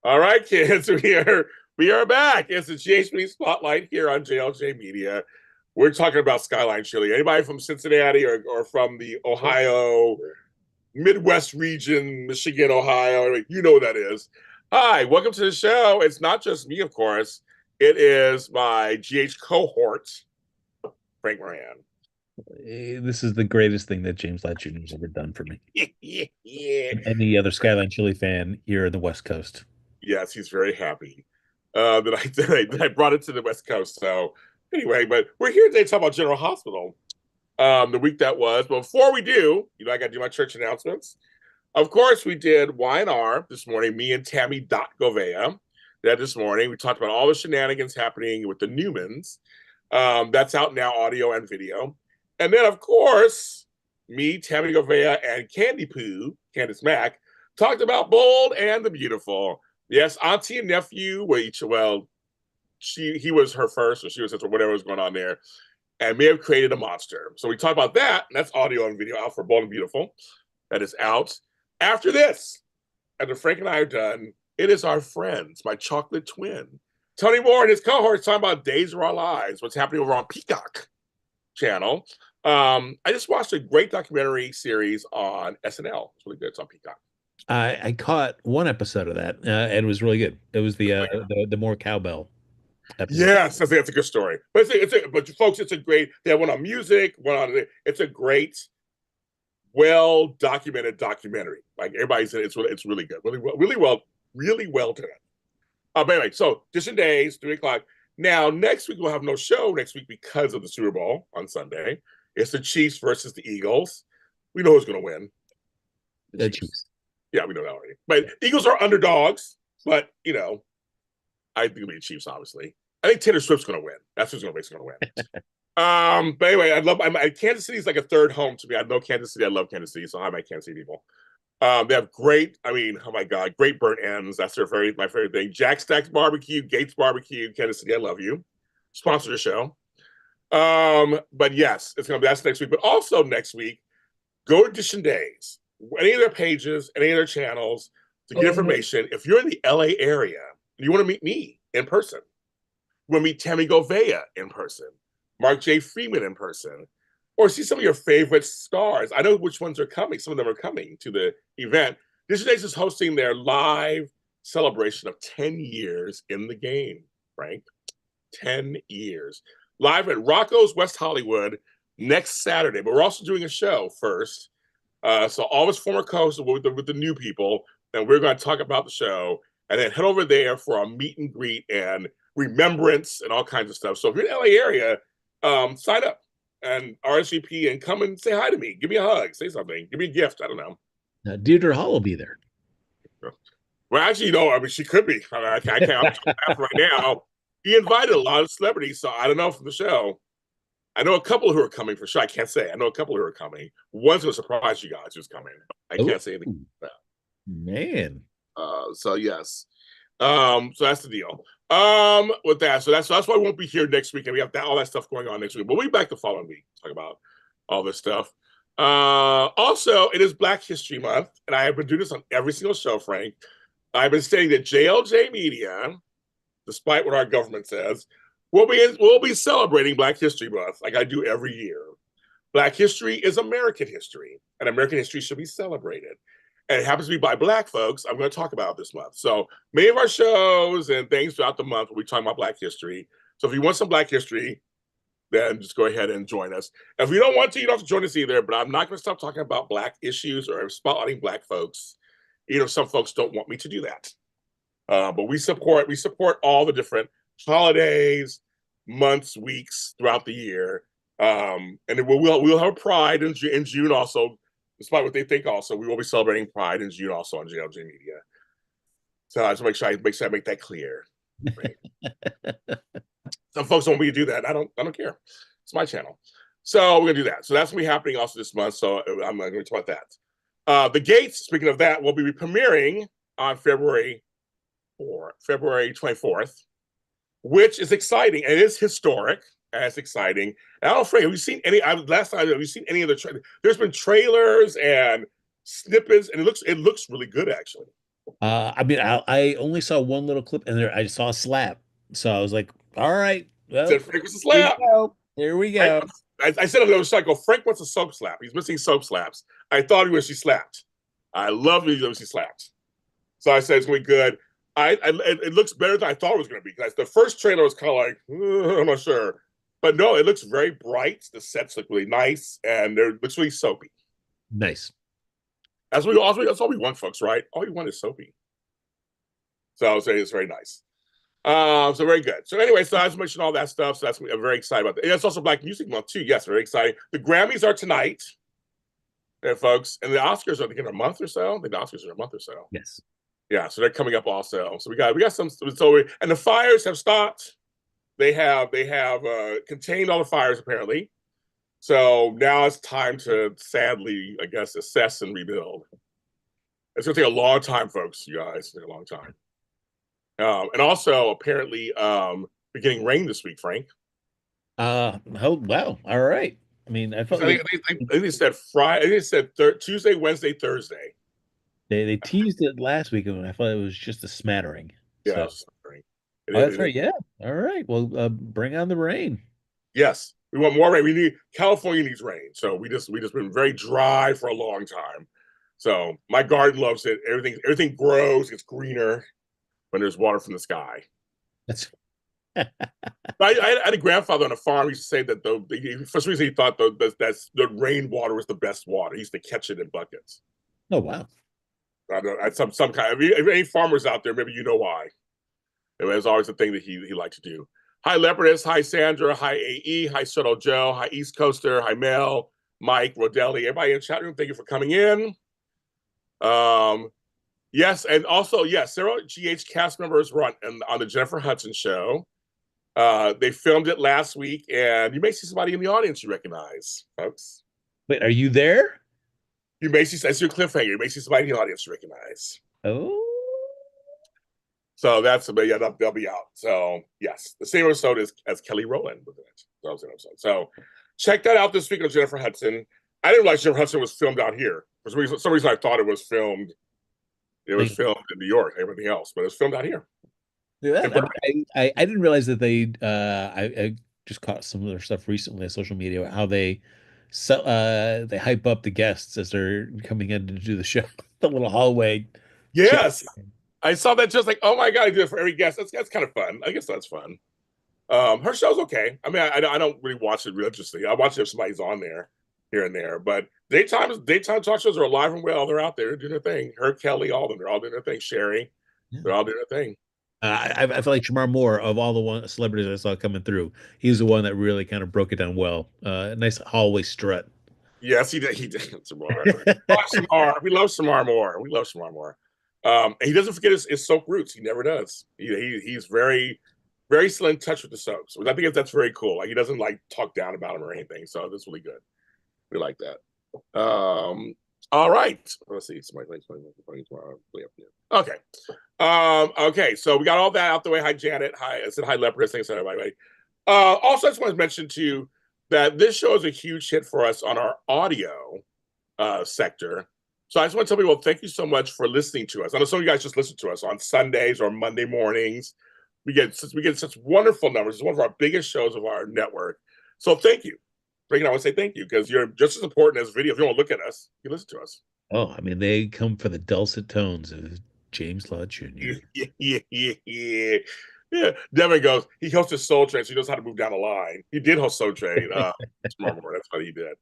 All right, kids, we are back. It's the GHB Spotlight here on JLJ Media. We're talking about Skyline Chili. Anybody from Cincinnati or from the Ohio Midwest region, Michigan, Ohio, you know what that is. Hi, welcome to the show. It's not just me, of course. It is my GH cohort, Frank Moran. This is the greatest thing that James Lott Jr. has ever done for me. Yeah. And any other Skyline Chili fan here in the West Coast. Yes, he's very happy that I brought it to the West Coast. So anyway, but we're here today to talk about General Hospital. The week that was. But before we do, I got to do my church announcements. Of course, we did Y&R this morning. Me and Tammy Govea that this morning. We talked about all the shenanigans happening with the Newmans. That's out now, audio and video. And then, of course, me, Tammy Govea, and Candy Poo, Candace Mack, talked about Bold and the Beautiful. Yes, auntie and nephew were each, he was her first, or she was his, or whatever was going on there, and may have created a monster. So we talked about that, and that's audio and video out for Bold and Beautiful. That is out. After this, after Frank and I are done, it is our friends, my chocolate twin, Tony Moore and his cohorts talking about Days of Our Lives, what's happening over on Peacock channel. I just watched a great documentary series on SNL. It's really good. It's on Peacock. I caught one episode of that, and it was really good. It was the more cowbell episode. Yes, I think that's a good story. But but folks, it's a great. They have one on music, one on. It's a great, well documented documentary. Like everybody said, it's really good, really well done. But anyway, so distant days, 3 o'clock. Now next week we'll have no show next week because of the Super Bowl on Sunday. It's the Chiefs versus the Eagles. We know who's going to win. The Chiefs. Yeah, we know that already. But Eagles are underdogs, but I think it'll be the Chiefs, obviously. I think Taylor Swift's going to win. That's who's going to win. But anyway, Kansas City is like a third home to me. I know Kansas City. I love Kansas City, so hi, my Kansas City people. They have great, oh my God, great burnt ends. That's my favorite thing. Jack Stack's Barbecue, Gates Barbecue, Kansas City, I love you. Sponsor the show. But yes, that's next week. But also next week, go to Edition Days, any of their pages, any of their channels to get information. If you're in the LA area and you want to meet me in person, you want to meet Tammy Govea in person, Mark J. Freeman in person, or see some of your favorite stars. I know which ones are coming. Some of them are coming to the event. Edition Days is hosting their live celebration of 10 years in the game, Frank. 10 years. Live at Rocco's West Hollywood next Saturday. But we're also doing a show first. So all his former co-hosts with the new people, and we're going to talk about the show, and then head over there for a meet and greet and remembrance and all kinds of stuff. So if you're in the LA area, sign up and RSVP and come and say hi to me. Give me a hug. Say something. Give me a gift. I don't know. Deirdre Hall will be there. Well, actually, she could be. I can't. I'm right now. He invited a lot of celebrities, so I don't know from the show. I know a couple who are coming for sure. I can't say. I know a couple who are coming. One's going to surprise you guys who's coming. I can't say anything about that. Man. So yes. So that's the deal. With that, so that's why we won't be here next week, and we have all that stuff going on next week. But we'll be back the following week to talk about all this stuff. Also, it is Black History Month, and I have been doing this on every single show, Frank. I've been saying that JLJ Media, despite what our government says, we'll be celebrating Black History Month like I do every year. Black history is American history, and American history should be celebrated. And it happens to be by Black folks I'm going to talk about this month. So many of our shows and things throughout the month will be talking about Black history. So if you want some Black history, then just go ahead and join us. If you don't want to, you don't have to join us either, but I'm not going to stop talking about Black issues or spotlighting Black folks. Some folks don't want me to do that. But we support all the different holidays, months, weeks throughout the year. And we'll have Pride in June also, despite what they think. Also, we will be celebrating Pride in June also on JLJ Media. So I just make sure I make that clear. Right? Some folks don't want me to do that. I don't care. It's my channel. So we're gonna do that. So that's gonna be happening also this month. So I'm going to talk about that. The Gates, speaking of that, will be premiering on February 24th, which is exciting. And it is historic. And it's exciting. And I don't know, have you seen any? Last time, have you seen any of the? There's been trailers and snippets, and it looks really good actually. I mean, I only saw one little clip, and there I saw a slap, so I was like, "All right, well, Said Frank was a here we slap. go, here we Frank, go." I said it was like, "Oh, Frank wants a soap slap. He's missing soap slaps." I thought he was she slapped. I love it when she slapped. So I said it's gonna be good. It looks better than I thought it was gonna be because the first trailer was kind of like I'm not sure, but no, it looks very bright. The sets look really nice and it looks really soapy. Nice. That's all we want, folks, right? All we want is soapy. So I would say it's very nice. So very good. So anyway, so I just mentioned all that stuff. So I'm very excited about that. And it's also Black Music Month too. Yes, very exciting. The Grammys are tonight, folks, and the Oscars are in a month or so. I think the Oscars are in a month or so. Yes. Yeah, so they're coming up also. So we got some. So and the fires have stopped. They have contained all the fires apparently. So now it's time to sadly, I guess, assess and rebuild. It's gonna take a long time, folks. You guys, it's gonna take a long time. And also apparently, we're getting rain this week, Frank. Oh wow. All right. I mean, I I felt think, like I think, I think they said Friday. I think they said Tuesday, Wednesday, Thursday. they teased it last week, and I thought it was just a smattering. Yeah, I So, was just wondering. oh, that's right. Yeah. All right. Well, bring on the rain. Yes, we want more rain. We need California needs rain. So we just been very dry for a long time. So my garden loves it. Everything grows. It's greener when there's water from the sky. That's I had a grandfather on a farm. He used to say that for some reason he thought the rainwater was the best water. He used to catch it in buckets. oh wow. I don't know, some kind. If any farmers out there, maybe you know why. It was always a thing that he liked to do. Hi Leopardess, hi Sandra, hi AE, hi Shuttle Joe, hi East Coaster, hi Mel, Mike, Rodelli, everybody in the chat room. Thank you for coming in. Um, yes, and also yes, several GH cast members were on the Jennifer Hudson show. They filmed it last week, and you may see somebody in the audience you recognize, folks. Wait, are you there? You may see that's your cliffhanger. You may see somebody in the audience you recognize. Oh, So that's but yeah, they'll be out. So yes, the same episode as Kelly Rowland was in it. That was an episode. So check that out this week on Jennifer Hudson. I didn't realize Jennifer Hudson was filmed out here. For some reason I thought it was filmed. It was filmed in New York, everything else, but it's filmed out here. yeah. I didn't realize that I just caught some of their stuff recently on social media, how they hype up the guests as they're coming in to do the show. The little hallway chat. Yes, I saw that just like, oh my god, I do it for every guest. That's kind of fun. I guess that's fun. Her show's okay. I mean, I don't really watch it religiously. I watch it if somebody's on there here and there. But daytime talk shows are alive and well. They're out there doing their thing. Her, Kelly, all of them. They're all doing their thing. Sherry, Yeah. they're all doing their thing. I feel like Shamar Moore, of all the celebrities I saw coming through, he's the one that really kind of broke it down well. Nice hallway strut. Yes, he did. He did. Samar. Samar. We love Samar Moore. We love Samar Moore. And he doesn't forget his soap roots. He never does. He's very still in touch with the soaps. I think that's very cool. Like he doesn't like talk down about them or anything. So that's really good. We like that. All right. Let's see. Okay. Okay. So we got all that out the way. Hi, Janet. Hi. I said hi, Leopard. Thanks, everybody. Also, I just want to mention to you that this show is a huge hit for us on our audio sector. So I just want to tell people thank you so much for listening to us. I know some of you guys just listen to us on Sundays or Monday mornings. We get such wonderful numbers. It's one of our biggest shows of our network. So thank you. I want to say thank you because you're just as important as video. If you want to look at us, you listen to us. Oh, I mean, they come for the dulcet tones of James Lott Jr. Yeah. Devin goes, he hosted Soul Train, so he knows how to move down the line. He did host Soul Train. That's what he did.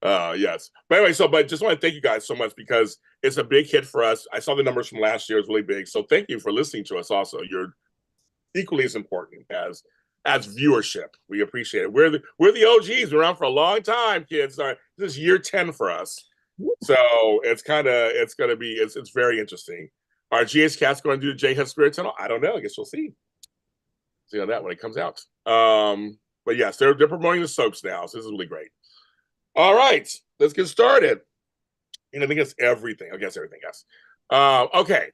Yes. But anyway, but just want to thank you guys so much because it's a big hit for us. I saw the numbers from last year. It's really big. So thank you for listening to us also. You're equally as important as viewership. We appreciate it. We're the OGs. We're around for a long time, kids. This is year 10 for us. So it's very interesting. Are GH Cats going to do the J Hut Spirit Tunnel? I don't know. I guess we'll see. See on that when it comes out. But yes, they're promoting the soaps now, so this is really great. All right, let's get started. And I think it's everything. I guess everything, yes. Okay.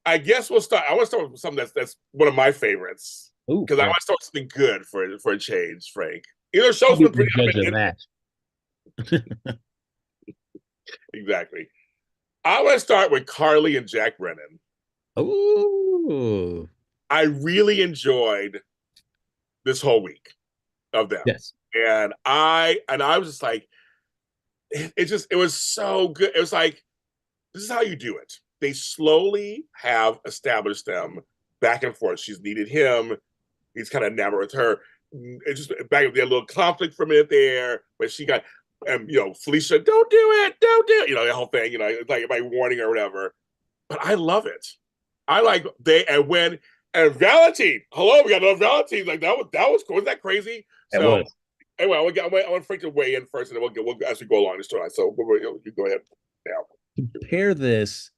I guess we'll start. I want to start with something that's one of my favorites because I want to start with something good for a change, Frank. Either show's been pretty judge of that. Exactly. I want to start with Carly and Jack Brennan. Oh, I really enjoyed this whole week of them. yes. And I was just like, it was so good. It was like, this is how you do it. They slowly have established them back and forth. She's needed him. He's kind of enamored with her. It's just back with their little conflict for a minute there, but she got, Felicia, don't do it, don't do it, the whole thing, it's like by warning or whatever. But I love it. I like and Valentine. Hello, we got another Valentine. Like that was cool. Isn't that crazy? It So was. anyway, I want Frank to weigh in first, and then we'll as we go along this story. So you go ahead now. Compare this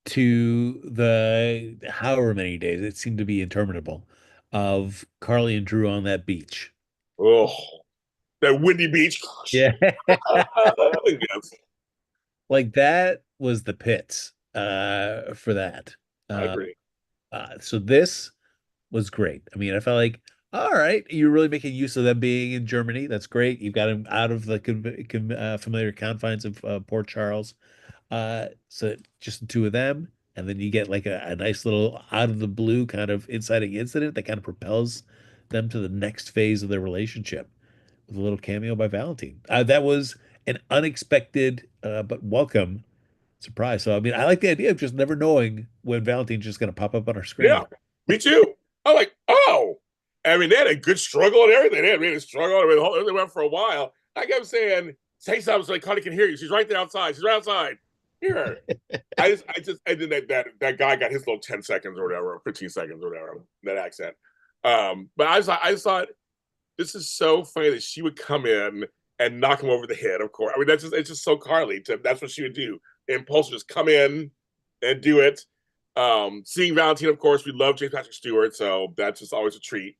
to the however many days, it seemed to be interminable, of Carly and Drew on that beach. Oh, that windy beach. Yeah. Yes, Like that was the pits for that. I Uh, agree. so this was great. I mean, I felt like, all right, you're really making use of them being in Germany. That's great. You've got them out of the familiar confines of Port Charles. So just the two of them, and then you get like a nice little out of the blue kind of inciting incident that kind of propels them to the next phase of their relationship with a little cameo by Valentine. That was an unexpected but welcome surprise. So I mean, I like the idea of just never knowing when Valentine's just going to pop up on our Yeah, screen. me too. I'm like, oh, I mean, they had a good struggle and everything. They had really struggle. I mean, they went for a while. I kept saying, say something so like Cody can hear you. She's right there outside. She's right outside. Hear her. And then that guy got his little 10 seconds or whatever, or 15 seconds or whatever, that accent. But I just thought, this is so funny that she would come in and knock him over the head, of course. I mean, it's just so Carly. That's what she would do. Impulse just come in and do it. Seeing Valentine, of course, we love James Patrick Stewart, so that's just always a treat.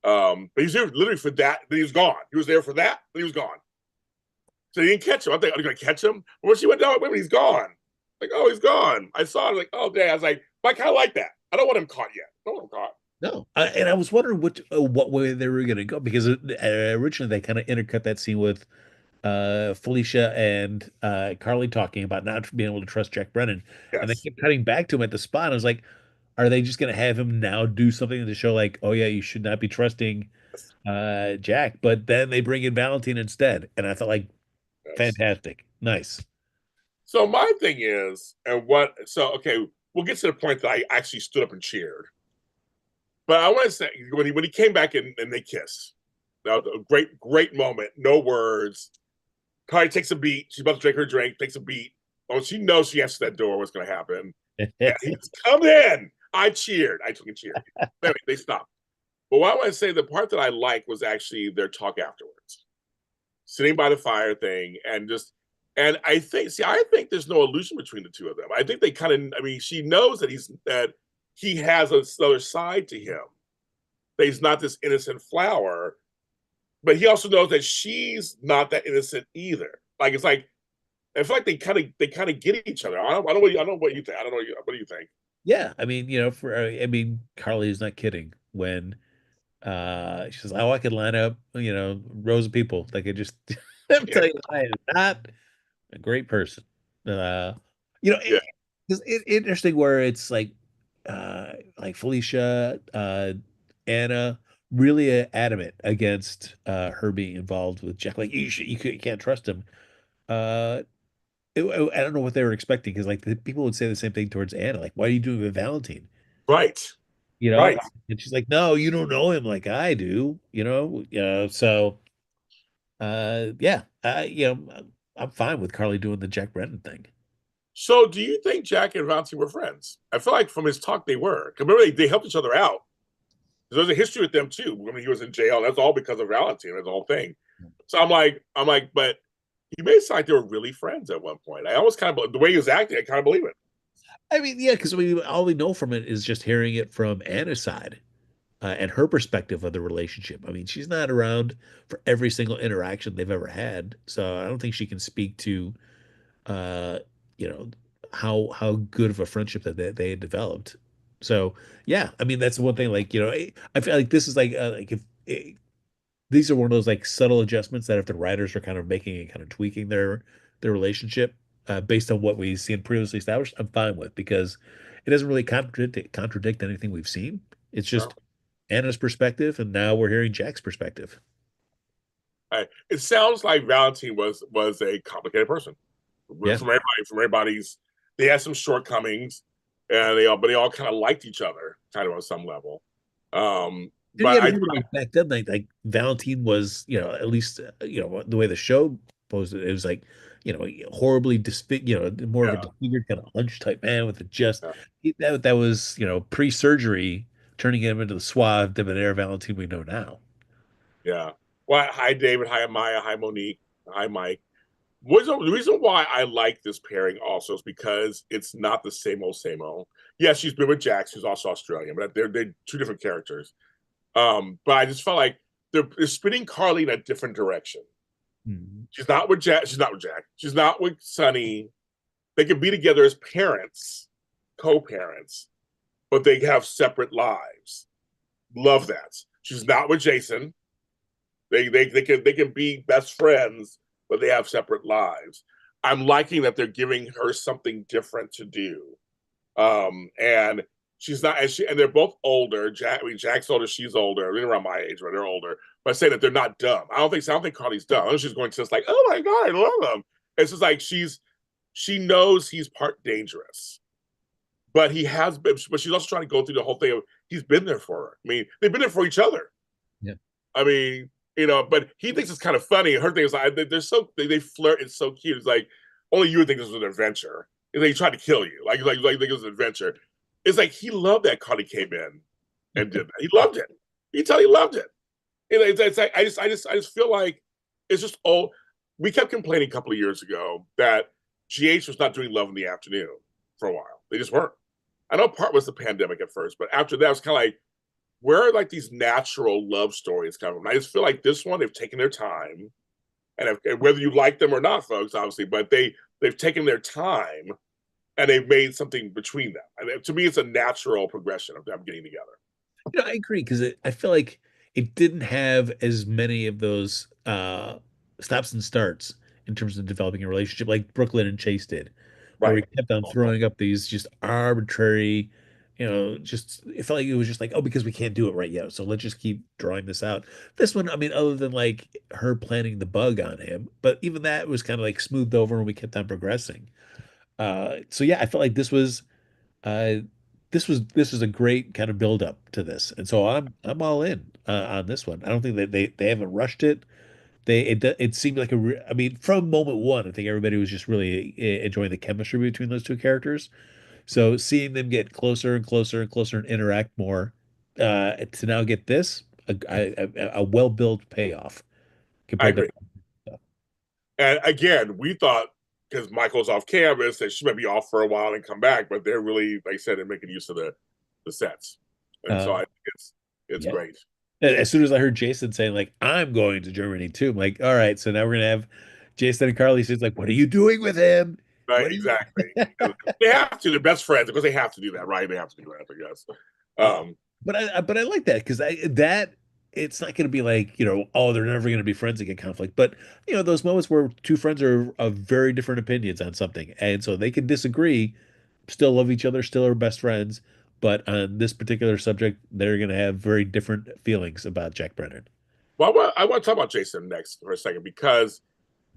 But he's there literally for that, then he was gone. He was there for that, then he was gone. So he didn't catch him. I think, are they going to catch him? But when she went down, wait, he's gone. Like, oh, he's gone. I saw it, like, oh, dang. I was like, I kind of like that. I don't want him caught yet. I don't want him caught. No, and I was wondering what way they were going to go because originally they kind of intercut that scene with Felicia and Carly talking about not being able to trust Jack Brennan, and they Yes. kept cutting back to him at the spot. I was like, are they just going to have him now do something to show like, oh yeah, you should not be trusting Jack? But then they bring in Valentine instead, and I thought like, Yes. fantastic, nice. So my thing is, okay, we'll get to the point that I actually stood up and cheered. But I want to say, when he came back and they kiss, that was a great moment. No words. Carly takes a beat. She's about to drink her drink, takes a beat. Oh, she knows she answers that door. What's going to happen? And he's come in. I cheered. I took a cheer. Anyway, they stopped. But what I want to say, the part that I like was actually their talk afterwards, sitting by the fire thing, and I think there's no illusion between the two of them. I think they kind of, I mean, she knows that he has another side to him. That he's not this innocent flower, but he also knows that she's not that innocent either. Like it's like I feel like they kind of get each other. I don't know what you think. I don't know what do you think? Yeah, I mean, I mean, Carly is not kidding when she says, "Oh, I could line up, rows of people that could just." I'm Yeah, telling you, I am not a great person. You know, yeah, interesting where it's like Felicia, Anna, really adamant against her being involved with Jack. Like you can't trust him. Uh, I don't know what they were expecting because like the people would say the same thing towards Anna. Like, why are you doing it with Valentine? right, You know? right. And she's like, no, you don't know him like I do. So yeah, I'm fine with Carly doing the Jack Brennan thing. So, do you think Jack and Valentine were friends? I feel like from his talk they were. Remember, they helped each other out. There's a history with them too. When he was in jail, that's all because of Valentine. That's the whole thing. So but he made it sound like they were really friends at one point. I always kind of the way he was acting, I kind of believe it. I mean, yeah, because all we know from it is just hearing it from Anna's side and her perspective of the relationship. I mean, she's not around for every single interaction they've ever had, so I don't think she can speak to, uh, you know, how good of a friendship that they had developed. So yeah, I mean, that's the one thing. Like, I feel like this is like if these are one of those like subtle adjustments that if the writers are kind of making and kind of tweaking their relationship, based on what we've seen previously established, I'm fine with because it doesn't really contradict anything we've seen. It's No. just Anna's perspective, and now we're hearing Jack's perspective. It sounds like Valentine was a complicated person. Yeah. From everybody's, they had some shortcomings, and they all kind of liked each other, kind of on some level. And you But got to I remember, like back then, Valentine was, at least the way the show posed it, it was like, horribly more of a yeah, disfigured kind of hunch type man with a just yeah, that was pre-surgery, turning him into the suave, debonair Valentine we know now. yeah. Well, hi David, hi Maya, hi Monique, hi Mike. The reason why I like this pairing also is because it's not the same old same old. Yes, she's been with Jax, who's also Australian, but they're two different characters. But I just felt like they're spinning Carly in a different direction. Mhm. She's not with Jack. She's not with Jack. She's not with Sonny. They can be together as parents, co-parents, but they have separate lives. Love that. She's not with Jason. They can be best friends, but they have separate lives. I'm liking that they're giving her something different to do. And she's not, and they're both older. Jack's older, she's older. They're around my age, but they're older. But I say that they're not dumb. I don't think Carly's dumb. I think she's going to just like, oh my god, I love him. It's just like she knows he's part dangerous, but he has been. But she's also trying to go through the whole thing of he's been there for her. I mean, they've been there for each other. Yeah. I mean, but he thinks it's kind of funny. Her thing is like they flirt. It's so cute. It's like only you would think this was an adventure. And they tried to kill you. Like think it was an adventure. It's like he loved that Cody came in and did that. He loved it. You tell he loved it. It's like I just feel like it's just all we kept complaining a couple of years ago that GH was not doing love in the afternoon for a while. They just weren't. I know part was the pandemic at first, but after that, it was kind of like where are like these natural love stories coming from? I just feel like this one they've taken their time, and whether you like them or not, folks, obviously, but they've taken their time and they've made something between them. And to me, it's a natural progression of them getting together. I agree because I feel like it didn't have as many of those stops and starts in terms of developing a relationship like Brooklyn and Chase did, where we Right. kept on throwing up these just arbitrary, just it felt like it was just like, oh, because we can't do it right yet, so let's just keep drawing this out. This one, I mean, other than like her planting the bug on him, but even that was kind of like smoothed over and we kept on progressing. So yeah, I felt like uh, this was a great kind of build up to this, and so I'm all in on this one. I don't think that they haven't rushed it. It seemed like I mean, from moment one, I think everybody was just really enjoying the chemistry between those two characters. So seeing them get closer and closer and closer and interact more, to now get this a well-built payoff I compared to agree. And again, we thought because Michael's off campus that she might be off for a while and come back, but they're really, like I said, they're making use of the sets, and so I uh, think it's yeah. great. As soon as I heard Jason saying like I'm going to Germany too, I'm like, all right, so now we're gonna have Jason and Carly. She's like, what are you doing with him? Right, What are you? exactly. They have to. They're best friends because they have to do that, right? They have to do that, I guess. Uh, Um, but I like that because that it's not going to be like oh they're never going to be friends again conflict, but those moments where two friends are of very different opinions on something, and so they can disagree, still love each other, still are best friends, but on this particular subject they're going to have very different feelings about Jack Brennan. well, I want to talk about Jason next for a second because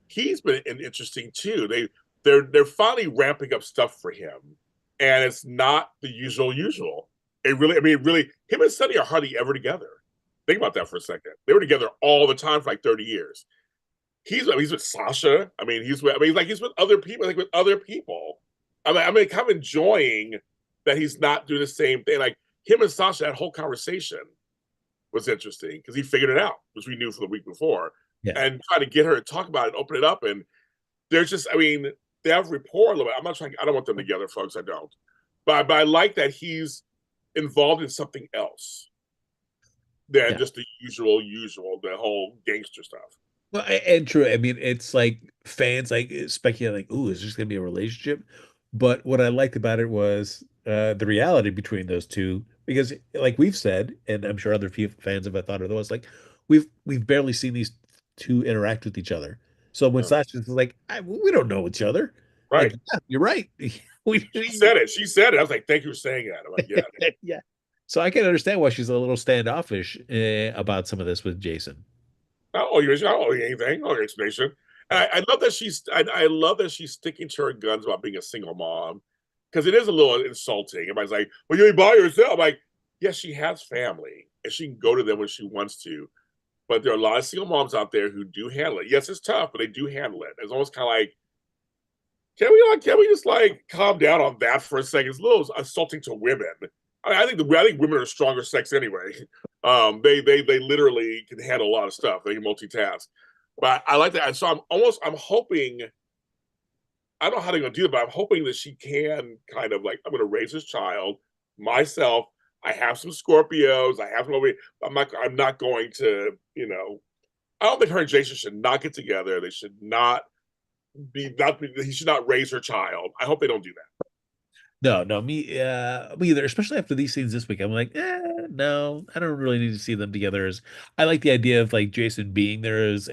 he's been interesting too. They're finally ramping up stuff for him, and it's not the usual. It really, I mean, really, him and Sonny are hardly ever together. Think about that for a second. They were together all the time for like 30 years. He's with Sasha. I mean, he's with other people. Like with other people. I mean, kind of enjoying that he's not doing the same thing. Like him and Sasha, that whole conversation was interesting because he figured it out, which we knew from the week before, Yeah, and trying to get her to talk about it, open it up, and there's just, I mean, they have rapport a little bit. I'm not trying. I don't want them together, folks. I don't. But I like that he's involved in something else than yeah. just the the whole gangster stuff. Well, and true. I mean, it's like fans like speculating, like, "Ooh, is this going to be a relationship?" But what I liked about it was the reality between those two, because, like we've said, and I'm sure other fans have thought otherwise, like we've barely seen these two interact with each other. So when Yeah. Sasha's like, we don't know each other," Like, Right. yeah, you're right. She said it. She said it. I was like, thank you for saying that. I'm like, yeah. Yeah. So I can understand why she's a little standoffish about some of this with Jason. I don't owe you, I don't owe you anything. I don't owe you explanation. And Yeah. I love that I love that she's sticking to her guns about being a single mom because it is a little insulting. Everybody's like, well, you ain't by yourself. I'm like, yes, she has family and she can go to them when she wants to. But there are a lot of single moms out there who do handle it. Yes, it's tough, but they do handle it. It's almost kind of like, can we just like calm down on that for a second? It's a little insulting to women. I think women are stronger sex anyway. They literally can handle a lot of stuff. They can multitask. But I like that. So I'm hoping, I don't know how they're gonna do it, but I'm hoping that she can kind of like, I'm gonna raise this child myself. I have some Scorpios. I have some. I'm not going to, I don't think her and Jason should not get together. They should not he should not raise her child. I hope they don't do that. No, no, me either. Especially after these scenes this week, I'm like, no, I don't really need to see them together. As I like the idea of like Jason being there as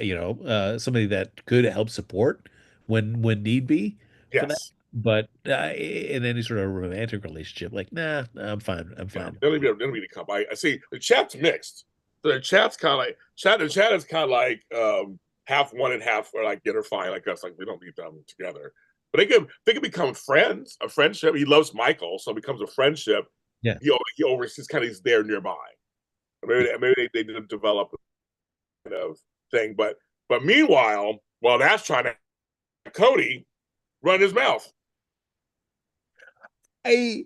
somebody that could help support when need be for that. Yes. But in any sort of romantic relationship, like, nah, I'm fine. I'm Yeah. fine. They don't need to come. I see the chat's mixed. So the chat's kind of like the chat is kind of like half one and half or like get her fine like us. Like we don't need them together. But they could become friends, a friendship. He loves Michael, so it becomes a friendship. Yeah. He oversees kind of he's there nearby. Maybe they didn't develop a kind of thing. But meanwhile, while that's trying to Cody run his mouth. I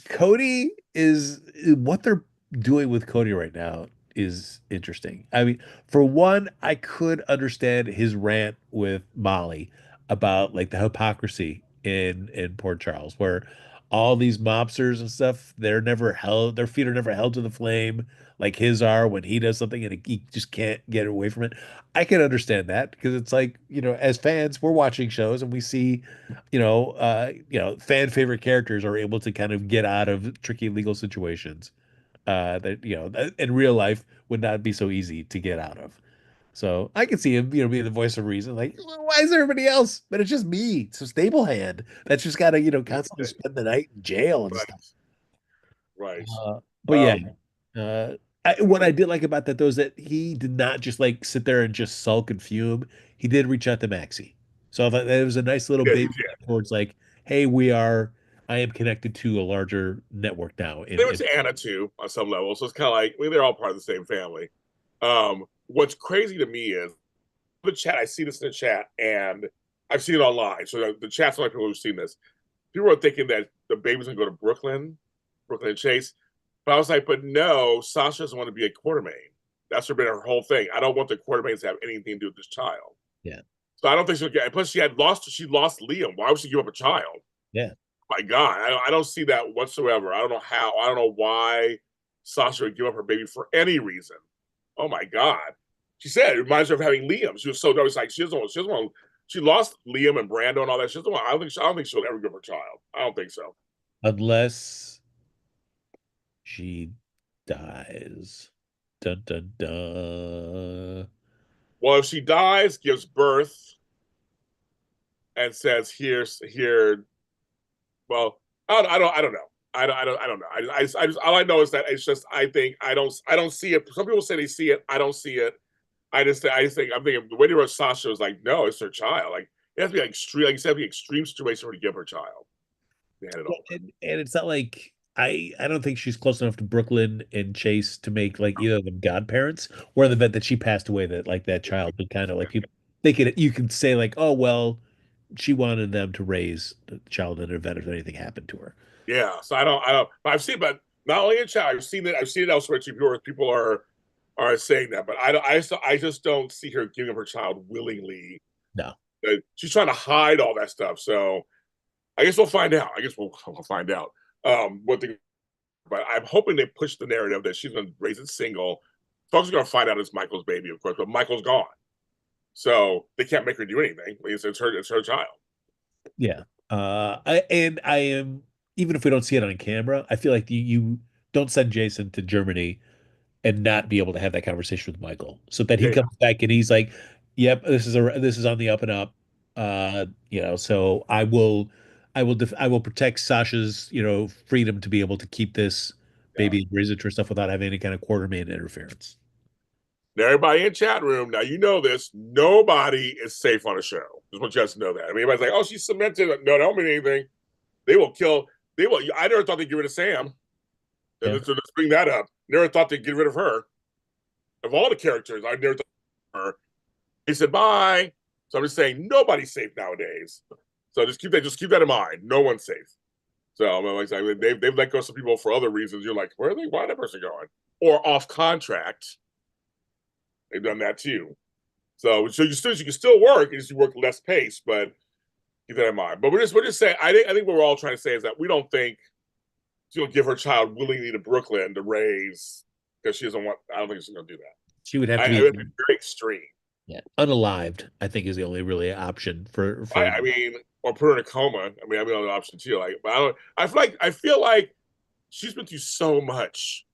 Cody is what they're doing with Cody right now is interesting. I mean, for one, I could understand his rant with Molly about like the hypocrisy in Port Charles, where all these mobsters and stuff, their feet are never held to the flame like his are when he does something and he just can't get away from it. I can understand that because it's like, as fans, we're watching shows and we see fan favorite characters are able to kind of get out of tricky legal situations that in real life would not be so easy to get out of. So I can see him, being the voice of reason. Like, "Well, why is there everybody else? But it's just me. It's a stable hand that's just got to, constantly spend the night in jail and Right. stuff." Right. But yeah, Um, uh, what I did like about that though is that he did not just like sit there and just sulk and fume. He did reach out to Maxie. So I thought that was a nice little yeah, baby step towards like, hey, I am connected to a larger network now. they were to Anna too on some level, so it's kind of like they're all part of the same family. What's crazy to me is the chat. I see this in the chat, and I've seen it online. So the chat's the only people who've seen this. People are thinking that the baby's gonna go to Brooklyn and Chase. But I was like, but no, Sasha doesn't want to be a quartermain. That's been her whole thing. I don't want the quartermains to have anything to do with this child. Yeah, So I don't think she'll get. Plus, she lost Liam. Why would she give up a child? yeah. My God, I don't see that whatsoever. I don't know how. I don't know why Sasha would give up her baby for any reason. Oh my God. She said it reminds her of having Liam. She was so nervous, like she doesn't want, she lost Liam and Brando and all that. She doesn't want, I don't think she'll ever give her child. I don't think so. Unless she dies. Dun dun dun. Well, if she dies, gives birth, and says here. Well, I don't know. I don't know. I just all I know is that it's just I don't see it. Some people say they see it. I don't see it. I just think I'm thinking the way they wrote Sasha was like, no, it's her child. Like it has to be like extreme. Like it has to be extreme situation for her to give her child. They had it Well, over. and it's not like I don't think she's close enough to Brooklyn and Chase to make like either of them godparents, or in the event that she passed away, that like that child would kind of like people you could say like, oh well, she wanted them to raise the child in an event if anything happened to her. Yeah. So I don't. But I've seen, but not only in chat, I've seen it elsewhere too. People are saying that, but I just don't see her giving up her child willingly. No. She's trying to hide all that stuff. So I guess we'll find out. I guess we'll find out. What the But I'm hoping they push the narrative that she's going to raise it single. Folks are going to find out it's Michael's baby, of course, but Michael's gone, so they can't make her do anything. It's her child. Yeah. I am even if we don't see it on camera, I feel like you don't send Jason to Germany and not be able to have that conversation with Michael, so that he Yeah, comes back and he's like, "Yep, this is on the up and up. So I will protect Sasha's, freedom to be able to keep this Yeah. baby and raise it herself without having any kind of quartermain interference. Now, everybody in chat room, now you know this. Nobody is safe on a show. Just want you guys to know that. I mean, everybody's like, "Oh, she's cemented." No, that don't mean anything. They will kill. They will. I never thought they'd get rid of Sam. Yeah. So let's bring that up. Never thought they'd get rid of her. Of all the characters, I never thought of her. He said bye. So I'm just saying nobody's safe nowadays. So just keep that in mind. No one's safe. So I'm like, they've let go of some people for other reasons. You're like, where are they? Why is that person going? Or off contract. They've done that too. So you can still work, you work less pace, but keep that in mind. But we're just saying. I think what we're all trying to say is that we don't think she'll give her child willingly to Brooklyn to raise because she doesn't want. I don't think she's going to do that. She would have to I be, would be very extreme. yeah, unalived, I think is the only really option for I mean, or put her in a coma. I mean, an option too. Like, but I don't. I feel like she's been through so much.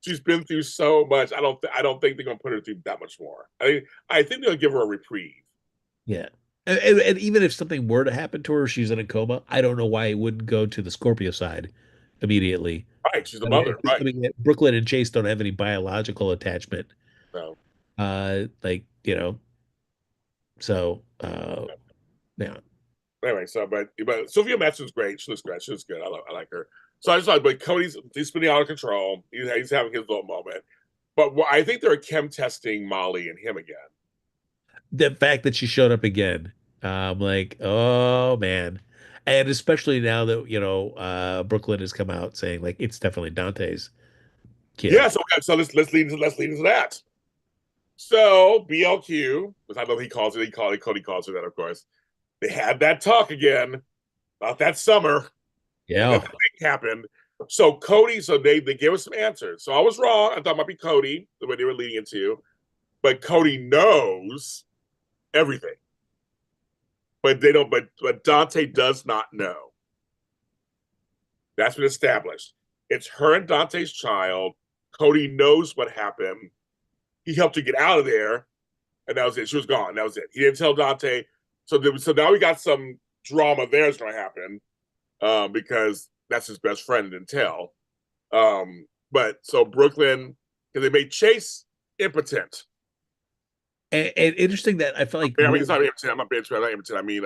She's been through so much. I don't think they're going to put her through that much more. I think they'll give her a reprieve. Yeah. And even if something were to happen to her, she's in a coma, I don't know why it wouldn't go to the Scorpio side immediately. Right, she's the mother. I Right. mean, Brooklyn and Chase don't have any biological attachment. So, Like, so yeah. anyway, but Sophia Mattson's great. She looks great. She looks good. I like her. So I just thought, but he's spinning out of control. He's having his little moment. But I think they're chem testing Molly and him again. The fact that she showed up again, I'm like, oh man. And especially now that, Brooklyn has come out saying like it's definitely Dante's Yeah. kid. So let's lead into that. So BLQ, because I know Cody calls her that, of course. They had that talk again about that summer. That Yeah. thing happened. So Cody, they gave us some answers. So I was wrong. I thought it might be Cody, the way they were leading into, but Cody knows everything. But they don't. But Dante does not know. That's been established. It's her and Dante's child. Cody knows what happened. He helped her get out of there, and that was it. She was gone. That was it. He didn't tell Dante. So now we got some drama there is going to happen because that's his best friend and didn't tell. But so Brooklyn, because they made Chase impotent. And interesting that I felt like I mean, it's not impotent. I'm not impotent. I mean,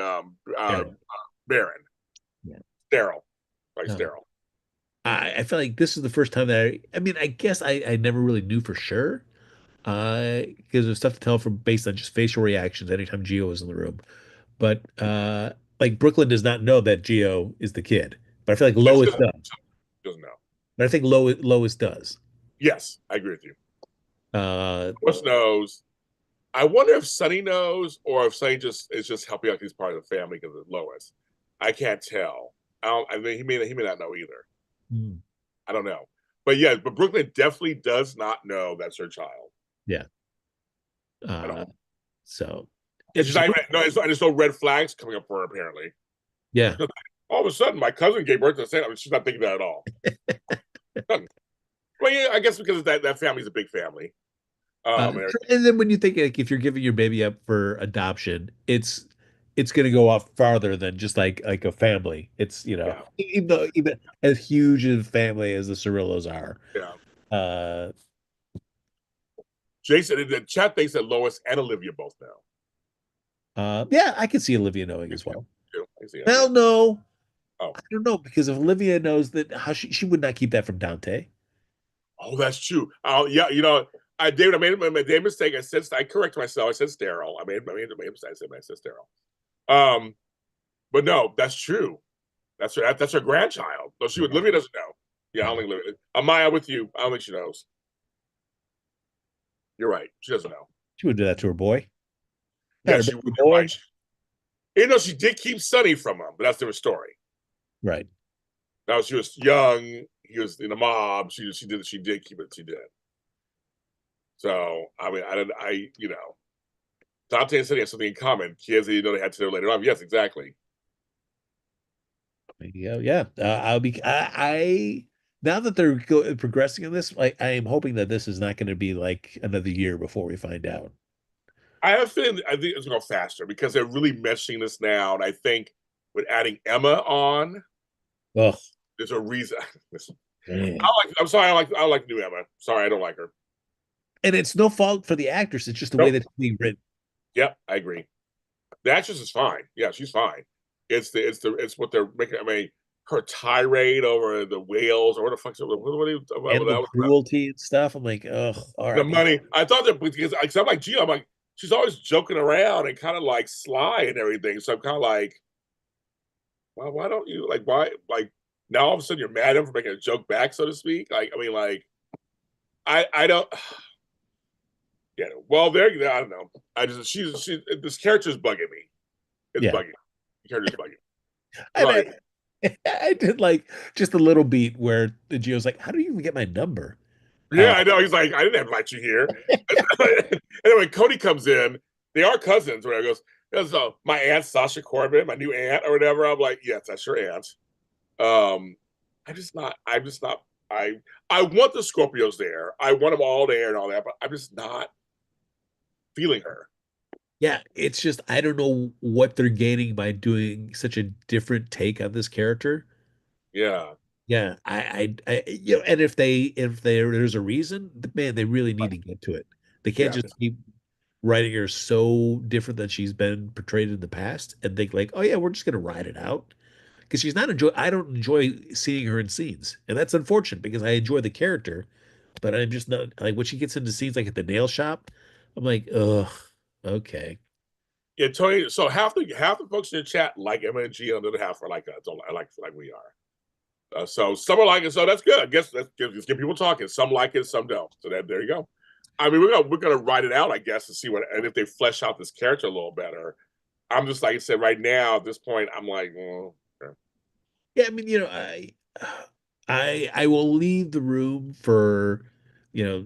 barren, yeah. sterile, like No. sterile. I feel like this is the first time that I mean, I guess I never really knew for sure. Because there's stuff to tell from based on just facial reactions anytime Geo is in the room. But like Brooklyn does not know that Geo is the kid. But I feel like Lois does. Doesn't know. But I think Lois does. Yes, I agree with you. Uh, Lois knows. I wonder if Sonny knows, or if Sonny is just helping out. He's part of the family because of Lois. I can't tell. I mean, he may not know either. hmm. I don't know. But yeah, but Brooklyn definitely does not know that's her child Yeah. at Uh, all. so And it's she's not even, no, there's no red flags coming up for her apparently. yeah. All of a sudden, my cousin gave birth to the same. I mean, she's not thinking that at all. Well, yeah, I guess because that family's a big family. And then when you think like if you're giving your baby up for adoption, it's going to go off farther than just like a family. It's yeah, even as huge a family as the Cirillos are. yeah. Uh, Jason in the chat thinks that Lois and Olivia both know. yeah, I could see Olivia knowing as well. I see Well, no, Oh, I don't know because if Olivia knows that how she would not keep that from Dante. oh, that's true. Oh, yeah. David, I made a mistake. I correct myself. I said sterile. I made a mistake. I said sterile. Um, but no, that's true. That's her grandchild. So Olivia doesn't know. Yeah, I don't think Olivia. Amaya with you. I don't think she knows. You're right. She doesn't know. She would do that to her boy. Yeah, Not her she baby would. You're boy. right. You know, she did keep Sonny from him, but that's different story. Right. Now she was young. He was in the mob. She did keep it. She did. So I mean, Dante and Sonny had something in common. Kids that they had to later on. Yes, exactly. Yeah, yeah. I'll be. I now that they're progressing in this, like I am hoping that this is not going to be like another year before we find out. I have a feeling I think it's going to go faster because they're really meshing this now, and I think with adding Emma on, Oh, there's a reason. man. I'm sorry. I like new Emma. Sorry, I don't like her. And it's no fault for the actress. It's just the way Nope. that it's being written. Yep, I agree. The actress is fine. Yeah, she's fine. It's what they're making. I mean, her tirade over the whales or what the fuck's what Animal that was cruelty and stuff. I'm like, ugh, all the right. money. I thought that because I'm like, gee, I'm like, she's always joking around and kind of like sly and everything. So I'm kind of like, well, why don't you like now all of a sudden you're mad at him for making a joke back, so to speak? Like, I mean, like, I don't. Yeah, well, there. I don't know. I just she's this character's bugging me. It's Yeah. bugging. The character's bugging. I Sorry. mean, I did like just a little beat where the Geo's like, how do you even get my number? Yeah, I know. He's like, I didn't invite you here. Anyway, Cody comes in. They are cousins. Where he goes, my aunt Sasha Corbin, my new aunt or whatever. I'm like, yes, that's your aunt. Um, I'm just not. I'm just not. I want the Scorpios there. I want them all there and all that, but I'm just not feeling her. Yeah, it's just I don't know what they're gaining by doing such a different take on this character. Yeah, Yeah, and if there's a reason, man, they really need to get to it. They can't yeah. just keep writing her so different than she's been portrayed in the past and think like, oh yeah, we're just gonna ride it out. Because she's not enjoy. I don't enjoy seeing her in scenes, and that's unfortunate because I enjoy the character, but I'm just not like when she gets into scenes like at the nail shop. I'm like, ugh, okay. Yeah, Tony. So half the folks in the chat like Emma and G, and the other half are like don't like we are. So some are like it, so that's good. I guess let's get people talking. Some like it, some don't. So that there you go. I mean, we're gonna write it out, I guess, to see what and if they flesh out this character a little better. I'm just like I said, right now at this point, I'm like, well, okay. Yeah, I mean, I will leave the room for,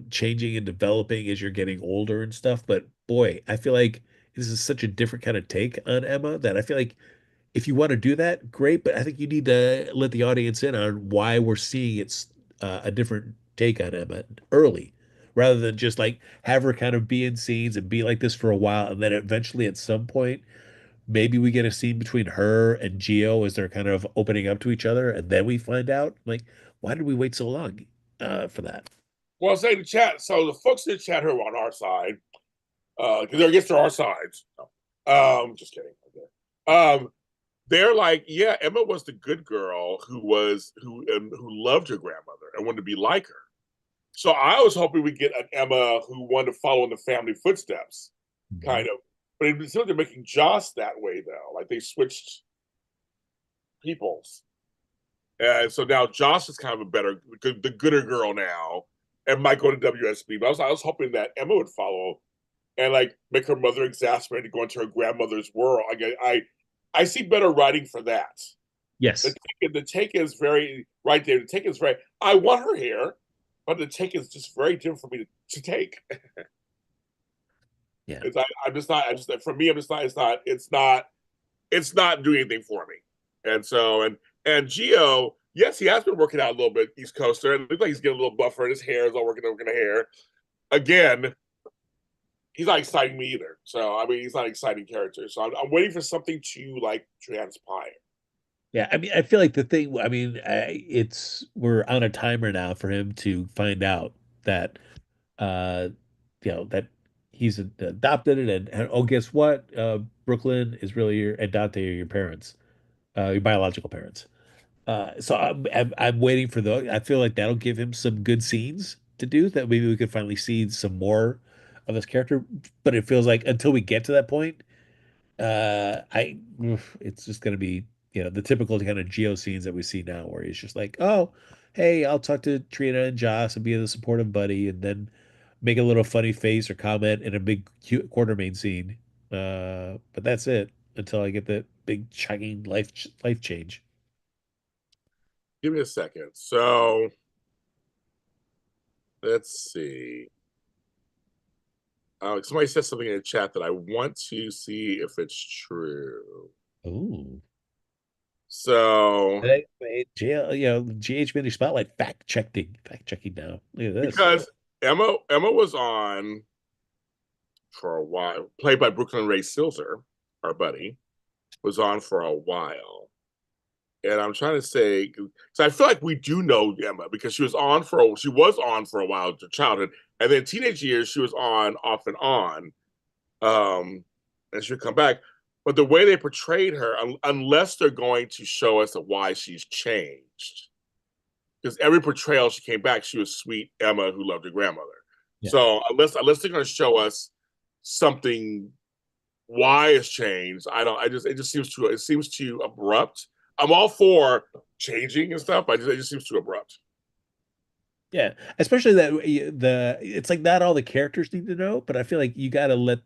changing and developing as you're getting older and stuff. But boy, I feel like this is such a different kind of take on Emma that I feel like if you want to do that, great. But I think you need to let the audience in on why we're seeing it's a different take on Emma early, rather than just like have her kind of be in scenes and be like this for a while, and then eventually at some point maybe we get a scene between her and Geo as they're kind of opening up to each other, and then we find out like, why did we wait so long for that? Well, say the chat. So the folks in the chat who are on our side, because they're against our sides. Just kidding. Okay. They're like, yeah, Emma was the good girl who loved her grandmother and wanted to be like her. So I was hoping we get an Emma who wanted to follow in the family footsteps, Mhm. kind of. But it seems like they're making Joss that way though. Like they switched peoples, and so now Joss is kind of the gooder girl now, and might go to WSB. But I was hoping that Emma would follow and like make her mother exasperated to go into her grandmother's world. I see better writing for that. Yes. The take is very right there. The take is very. I want her here, but the take is just very different for me to take. Yeah. I'm just not. I just for me, I'm just not. It's not doing anything for me. And so and Geo, yes, he has been working out a little bit, East Coaster, and it looks like he's getting a little buffer, and his hair is all working the hair. Again, he's not exciting me either. So I mean, he's not an exciting character. So I'm waiting for something to like transpire. Yeah. I mean, I feel like the thing, I mean, we're on a timer now for him to find out that, uh, that he's adopted it. And oh, guess what? Brooklyn is really and Dante are your parents, your biological parents. So I'm waiting for the. I feel like that'll give him some good scenes to do. That maybe we could finally see some more of this character. But it feels like until we get to that point, it's just gonna be the typical kind of Geo scenes that we see now, where he's just like, oh, hey, I'll talk to Trina and Joss and be the supportive buddy, and then make a little funny face or comment in a big cute Quartermain scene. But that's it until I get that big chugging life change. Give me a second. So let's see. Somebody said something in the chat that I want to see if it's true. Ooh. So GH Mini Spotlight fact checking now. Look at this. because Emma was on for a while, played by Brooklyn Ray Silzer, our buddy, was on for a while. And I'm trying to say, so I feel like we do know Emma because she was on for a while to childhood, and then teenage years she was on off and on, and she'll come back. But the way they portrayed her, unless they're going to show us why she's changed, because every portrayal she came back, she was sweet Emma who loved her grandmother. Yeah. So unless they're going to show us something why it's changed, it seems too abrupt. I'm all for changing and stuff, but it just seems too abrupt. Yeah, especially that it's like not all the characters need to know, but I feel like you got to let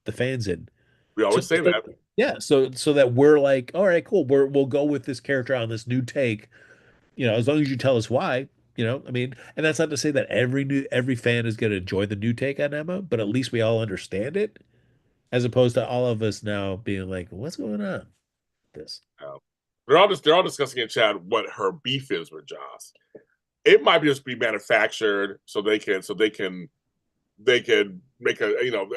the fans in. We So, always say that. yeah, so that we're like, all right, cool, we'll go with this character on this new take, as long as you tell us why, I mean, and that's not to say that every fan is going to enjoy the new take on Emma, but at least we all understand it, as opposed to all of us now being like, what's going on with this? They're all discussing in chat what her beef is with Joss. It might just be manufactured so they can make I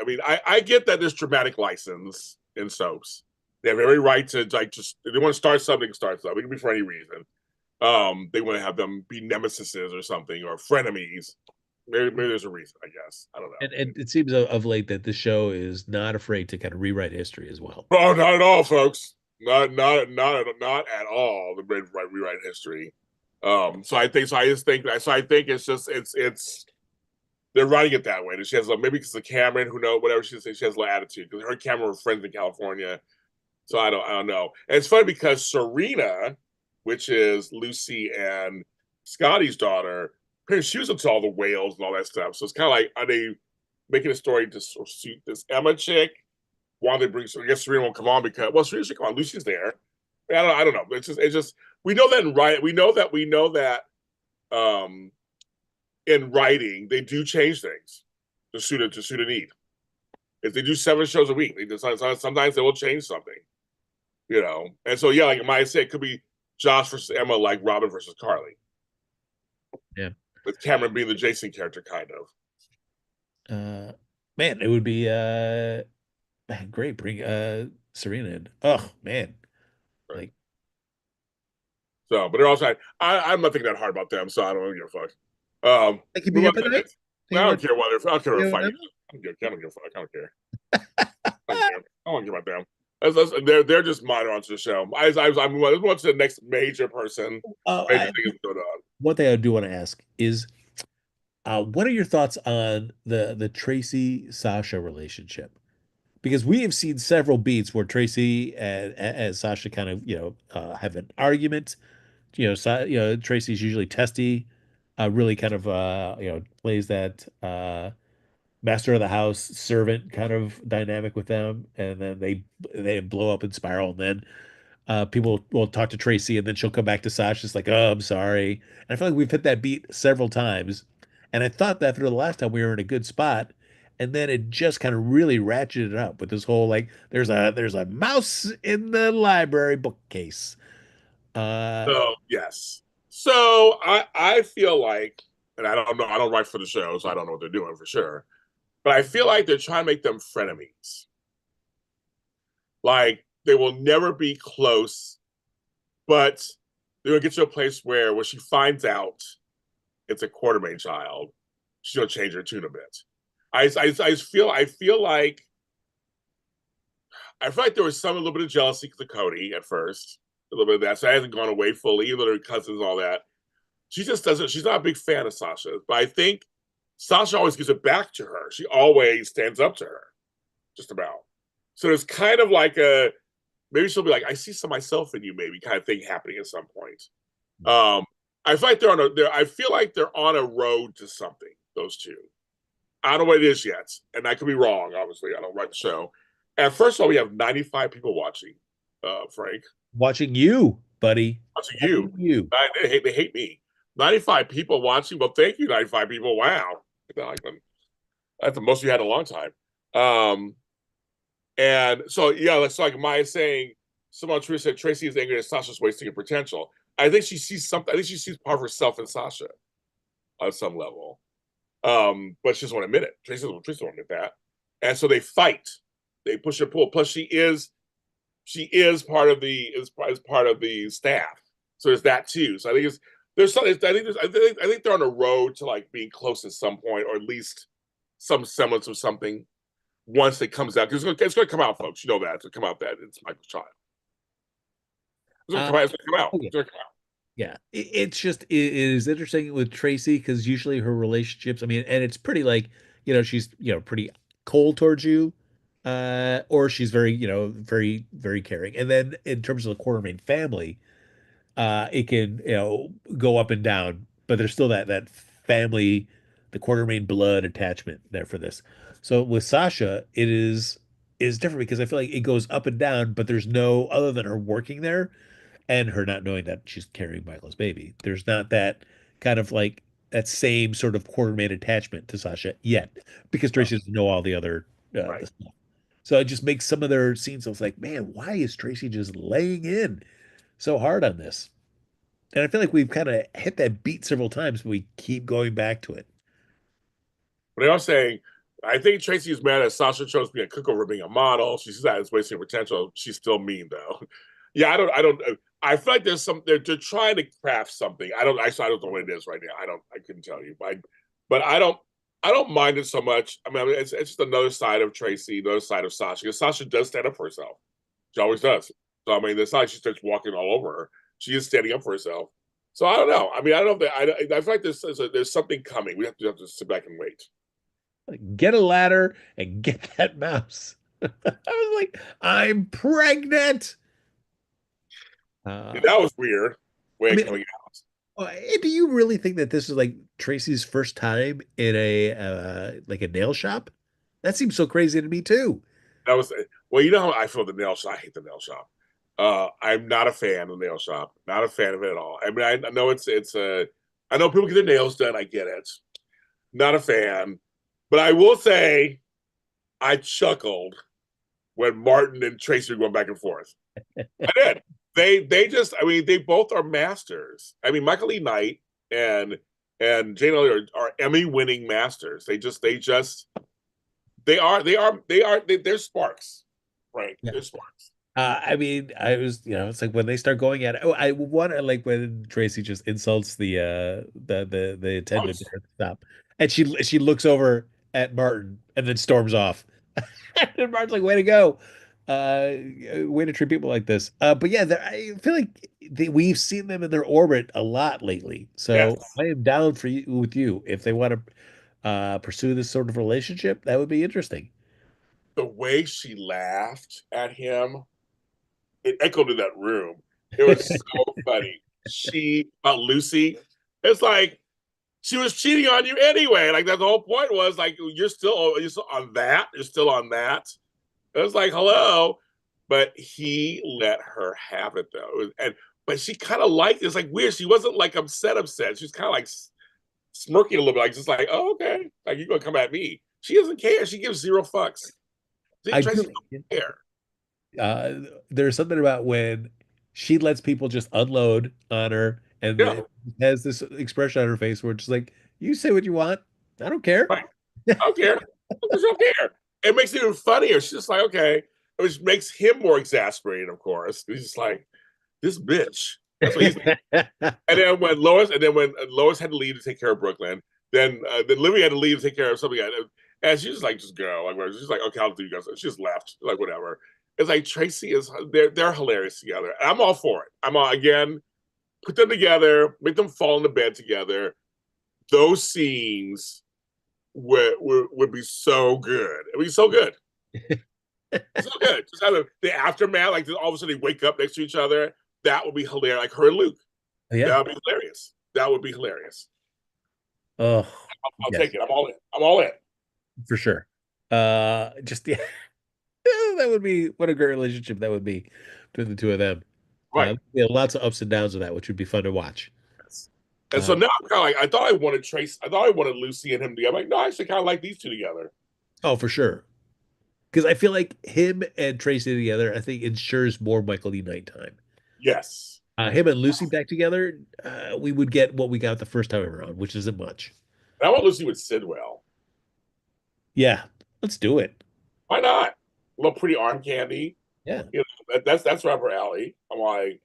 mean, I get that there's dramatic license in soaps. They have every right to just if they want to start something, start something. It can be for any reason. They want to have them be nemesises or something or frenemies. Maybe there's a reason, I guess. I don't know. And it seems of late that the show is not afraid to kind of rewrite history as well. Oh, not at all, folks. Not at all. The rewrite history. So I think it's just it's they're writing it that way. And she has maybe because of Cameron, who knows, whatever she has a little attitude because her and Cameron were friends in California. So I don't know. And it's funny because Serena, which is Lucy and Scotty's daughter, she was into all the whales and all that stuff. So it's kind of like, are they making a story to suit this Emma chick? Why they bring? So I guess Serena won't come on because Serena should come on. Lucy's there. I don't know. It's just we know that in writing. We know that in writing they do change things to suit a need. If they do 7 shows a week, sometimes they will change something. And so yeah, like Maya said, it could be Josh versus Emma, like Robin versus Carly. Yeah, with Cameron being the Jason character, kind of. Man, it would be man, great. Bring Serena in. Oh man, right. like so, but they're also I'm not thinking that hard about them, so I don't give a fuck. keep me up at night. I don't care whether I don't care if fighting. I don't give a fuck. I don't care. I don't care about them. They're just minor onto the show. I'm on to the next major person. Major thing is going on. One thing I do want to ask is, what are your thoughts on the Tracy Sasha relationship? Because we have seen several beats where Tracy and Sasha kind of have an argument. Tracy's usually testy, really kind of plays that master of the house servant kind of dynamic with them, and then they blow up and spiral, and then people will talk to Tracy, and then she'll come back to Sasha. It's like, oh, I'm sorry. And I feel like we've hit that beat several times. And I thought that for the last time we were in a good spot. And then it just kind of really ratcheted up with this whole like, there's a mouse in the library bookcase. So yes. So I feel like, and I don't know, I don't write for the show, so I don't know what they're doing for sure. But I feel like they're trying to make them frenemies. Like they will never be close, but they're gonna get to a place where when she finds out it's a Quartermain child, she's gonna change her tune a bit. I feel like there was a little bit of jealousy because of Cody at first, a little bit of that. So it hasn't gone away fully, even though her cousins and all that. She just doesn't. She's not a big fan of Sasha, but I think Sasha always gives it back to her. She always stands up to her, just about. So there's kind of like maybe she'll be like, I see some myself in you, maybe kind of thing happening at some point. I feel like they're on a road to something. Those two. I don't know what it is yet, and I could be wrong. Obviously, I don't write the show. And first of all, we have 95 people watching. Frank, watching you, buddy. Watching you. They hate me. 95 people watching. Well, thank you, 95 people. Wow, that's the most you had in a long time. And so yeah, that's like Maya saying. Someone said Tracy is angry that Sasha's wasting her potential. I think she sees something. I think she sees part of herself in Sasha on some level. But she doesn't want to admit it. Tracy doesn't want to admit that. and so they fight. They push and pull. Plus, she is part of the staff. So there's that too. So I think there's something. I think they're on a road to like being close at some point, or at least some semblance of something once it comes out. Because it's going to come out, folks. You know that it's going to come out that it's Michael's child. It's going to Uh, come out. It's going to come out. oh, It's going to come out. yeah, it's just it is interesting with Tracy because usually her relationships, I mean, and it's pretty like, she's, pretty cold towards you, or she's very, very, very caring. And then in terms of the Quartermain family, it can, go up and down, but there's still that family, the Quartermain blood attachment there for this. So with Sasha, it is different because I feel like it goes up and down, but there's no other than her working there and her not knowing that she's carrying Michael's baby. There's not that kind of like that same sort of Quartermain attachment to Sasha yet, because No, Tracy doesn't know all the other right. the stuff. So it just makes some of their scenes. I was like, man, why is Tracy just laying in so hard on this? And I feel like we've kind of hit that beat several times, but we keep going back to it. But they are saying, I think Tracy is mad at Sasha chose being a cook over being a model. She sees that as wasting potential. She's still mean though. Yeah, I don't. I feel like there's some. They're trying to craft something. I don't know what it is right now. I couldn't tell you. But I don't. I don't mind it so much. I mean, it's just another side of Tracy, another side of Sasha. Because Sasha does stand up for herself. She always does. So I mean, it's not like she starts walking all over her. She is standing up for herself. So I don't know. I mean, I don't know if I feel like there's something coming. We have to sit back and wait. Like, get a ladder and get that mouse. I was like, I'm pregnant. Yeah, Uh, that was weird. I Way mean, coming out. do you really think that this is like Tracy's first time in a like a nail shop? That seems so crazy to me too. That was well. You know how I feel the nail shop. I hate the nail shop. I'm not a fan of the nail shop. Not a fan of it at all. I mean, I know it's a. I know people get their nails done. I get it. Not a fan, but I will say I chuckled when Martin and Tracy were going back and forth. I did. They just. I mean, they both are masters. I mean, Michael E. Knight and Jane Elliott are Emmy winning masters. They're sparks, right? Yeah. They're sparks. I mean, I was, it's like when they start going at it. Oh, I want to like when Tracy just insults the Oh, attendant at the stop, and she looks over at Martin and then storms off. And Martin's like, "Way to go, way to treat people like this." But yeah, I feel like we've seen them in their orbit a lot lately. So yes. I am down for you with you if they want to pursue this sort of relationship. That would be interesting. The way she laughed at him, it echoed in that room. It was so funny. She about Lucy. It's like she was cheating on you anyway. Like that the whole point was like you're still on that. You're still on that. It was like hello, but he let her have it though, and but she kind of liked it. It's like weird. She wasn't like upset. She's kind of like smirking a little bit, like just like oh okay, like you're gonna come at me. She doesn't care. She gives zero fucks. I Tracy do. don't care. uh there's something about when she lets people just unload on her and Yeah, it has this expression on her face where it's just like, you say what you want. I don't care. right. I don't care. I just don't care. It makes it even funnier. She's just like, okay, which makes him more exasperated, of course. He's just like, this bitch. That's what he's. And then when Lois had to leave to take care of Brooklyn, then Livy had to leave to take care of something, and she's just like, just go. Like, she's like, okay, I'll do you guys. She just left, like whatever. It's like Tracy is. They're hilarious together. I'm all for it. I'm all again. Put them together, make them fall into bed together. Those scenes would be so good. It would be so good. So good. Just have the aftermath, like all of a sudden they wake up next to each other. That would be hilarious. Like her and Luke. Yeah. That would be hilarious. That would be hilarious. Oh, I'll yes, take it. I'm all in. I'm all in. for sure. Just yeah, that would be what a great relationship that would be between the two of them. Right. Yeah, lots of ups and downs of that, which would be fun to watch. Yes. And so Uh, now I'm kind of like, I thought I wanted Trace. I thought I wanted Lucy and him together. I'm like, no, I actually kind of like these two together. oh, for sure. Because I feel like him and Tracy together, I think ensures more Michael D. Knight time. Yes. Him and Lucy back together, we would get what we got the first time around, which isn't much. And I want Lucy with Sidwell. Yeah, let's do it. Why not? A little pretty arm candy. Yeah. You know, that's right up her alley. I'm like,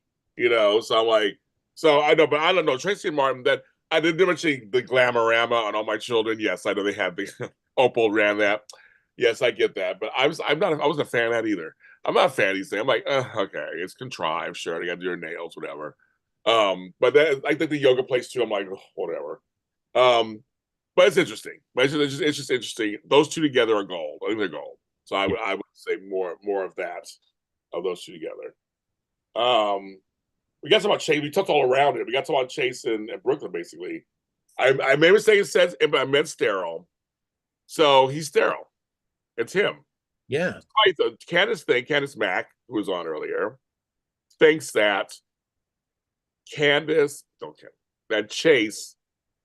so I'm like, so I know, but I don't know. Tracy and Martin, that I didn't mention the Glamorama on all my children. Yes, I know they had the Opal ran that. Yes, I get that, but I wasn't a fan of that either. I'm not a fan of these things. I'm like, okay, it's contrived. Sure, they got to do your nails, whatever. But that I think the yoga place too. I'm like, whatever. Um, but it's interesting. But it's just interesting. Those two together are gold. I think they're gold. So I would say more of that of those two together. We got to talk about Chase. We touched all around it. We got to talk about Chase and Brooklyn basically. I made a mistake and said, but I meant sterile. So he's sterile. It's him. Yeah. Right, so Candace Mack, who was on earlier, thinks that Candace, don't care, that Chase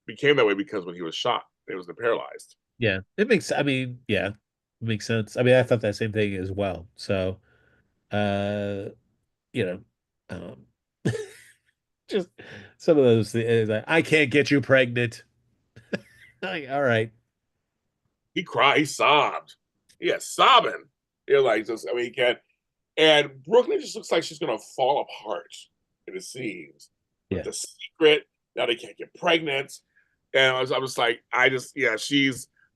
became that way because when he was shot, it was the paralyzed. Yeah. It makes, I mean, yeah, it makes sense. I mean, I thought that same thing as well. So, uh, you know, um, just some of those things. Like, I can't get you pregnant. Like, all right. He cried, he sobbed. Yeah, sobbing. You're like, just, I mean, he can't. And Brooklyn just looks like she's going to fall apart, it seems, with Yeah. the secret. Now they can't get pregnant. And I was like, yeah,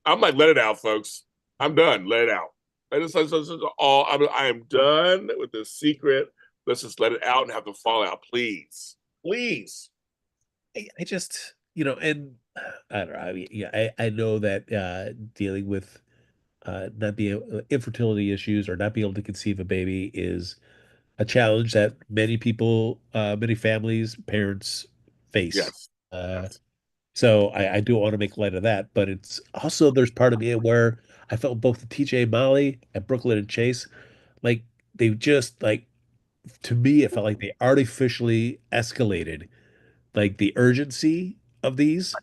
I'm like, let it out, folks. I'm done. Let it out. I am done with the secret. Let's just let it out and have the fallout, please. Please. I just, and I don't know. I mean, yeah, I know that dealing with not being infertility issues or not being able to conceive a baby is a challenge that many people, many families, parents face. Yes. Uh, Yes. so I do want to make light of that, but it's also there's part of me where I felt both the TJ Molly and Brooklyn and Chase, like they just like to me, it felt like they artificially escalated like the urgency of these.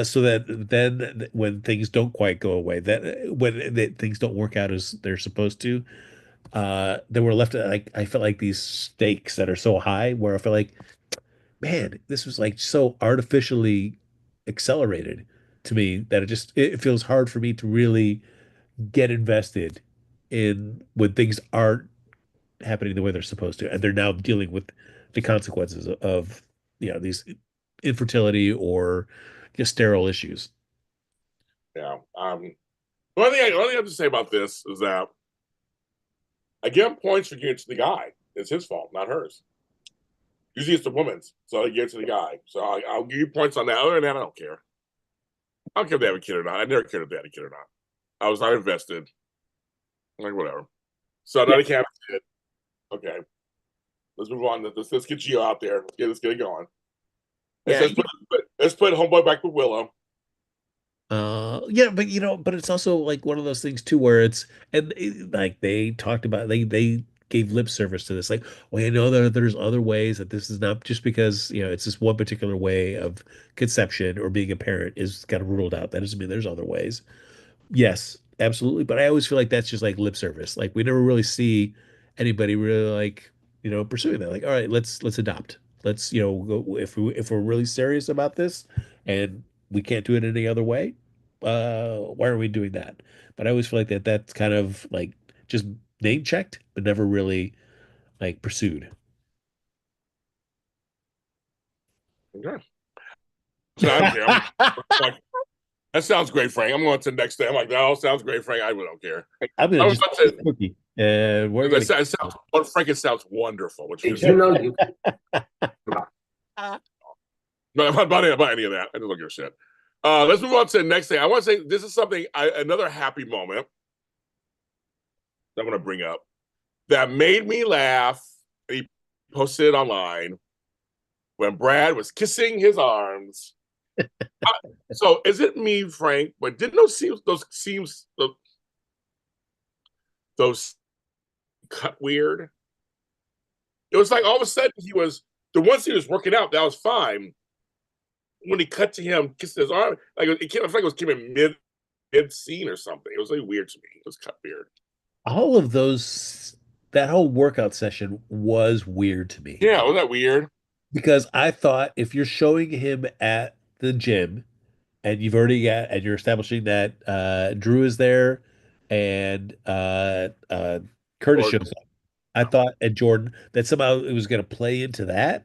So that then when things don't quite go away, that when things don't work out as they're supposed to, then we're left like I felt like these stakes that are so high where I feel like, man, this was like so artificially accelerated to me that it feels hard for me to really get invested in when things aren't happening the way they're supposed to, and they're now dealing with the consequences of these infertility or just sterile issues. Yeah. The only thing I have to say about this is that I give him points for giving it to the guy. It's his fault, not hers. Usually it's the woman's, so I give it to the guy. So I'll give you points on that. Other than that, I don't care. I don't care if they have a kid or not. I never cared if they had a kid or not. I was not invested. Like whatever. So now Yeah. they can't have a kid. Okay, let's move on. Let's get Gio out there. Let's get it going. And so Yeah, let's put homeboy back with Willow. yeah, but but it's also like one of those things too where like they talked about they gave lip service to this like, well, there's other ways that this is not just because it's this one particular way of conception or being a parent is kind of ruled out. That doesn't mean there's other ways. Yes, absolutely. But I always feel like that's just like lip service. Like we never really see anybody really like, pursuing that. Like, all right, let's adopt. Let's, go if we're really serious about this and we can't do it any other way, why are we doing that? But I always feel like that's kind of like just name checked, but never really like pursued. Okay. So I don't care. I'm like, that sounds great, Frank. I'm going to the next day. I'm like, no, sounds great, Frank. I really don't care. I'm gonna I was just about to. cookie and we're It gonna sounds, Frank, it sounds wonderful. What you Did just you said. know you No, I'm not about any of that. I just don't give a shit. Let's move on to the next thing. I want to say this is something another happy moment that I'm going to bring up that made me laugh. He posted it online when Brad was kissing his arms. So is it me, Frank? But didn't those cut weird? It was like all of a sudden the ones he was working out, that was fine. When he cut to him kissing his arm, like I feel like it was came in mid scene or something. It was like weird to me. It was cut weird. all of those that whole workout session was weird to me Yeah, was that weird? because I thought if you're showing him at the gym and you're establishing that Drew is there and Curtis Or shows up. I thought and Jordan that somehow it was going to play into that,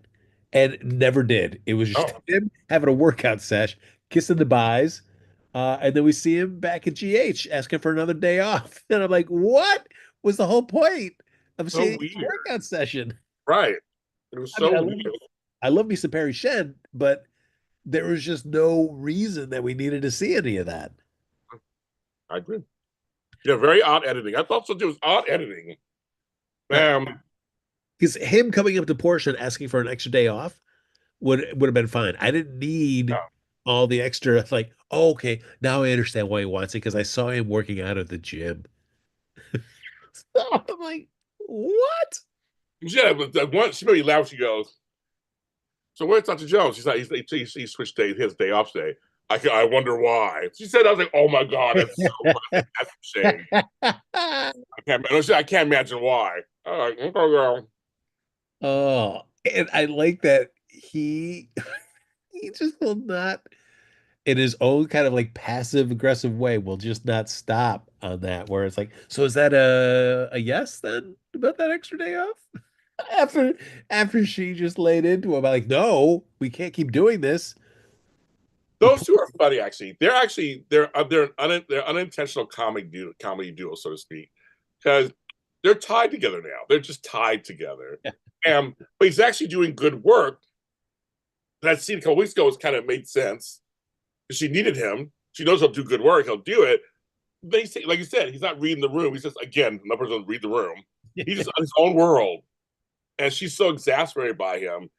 and it never did. It was just oh, him having a workout sesh, kissing the buys, and then we see him back at GH asking for another day off, and I'm like, what was the whole point of so seeing his weird. workout session? Right. It was I mean, so weird. I love me some Perry Shen, but there was just no reason that we needed to see any of that. I agree. Yeah, very odd editing. I thought so too. It was odd editing. Um, Because him coming up to Porsche and asking for an extra day off would have been fine. I didn't need yeah. all the extra like, oh, okay, now I understand why he wants it because I saw him working out at the gym. So I'm like, what? Yeah, but the one she really laughed. She goes, "So where's Dr. Jones?" She's like, he switched day, his day off day. I wonder why. She said, "I was like, oh my god, that's so funny. That's a shame. I can't imagine why." All right, okay, girl. Oh, and I like that he just will not in his own kind of like passive aggressive way will just not stop on that where it's like, so is that a yes then about that extra day off? After after she just laid into him, I'm like, no, we can't keep doing this. The Those two are funny. Actually they're unintentional comedy duo, so to speak, because they're tied together now. They're just tied together, and but he's actually doing good work. That scene a couple weeks ago was kind of made sense. She needed him. She knows he'll do good work. He'll do it. They say, like you said, he's not reading the room. He's just again, another person doesn't read the room. He's just on his own world, and she's so exasperated by him.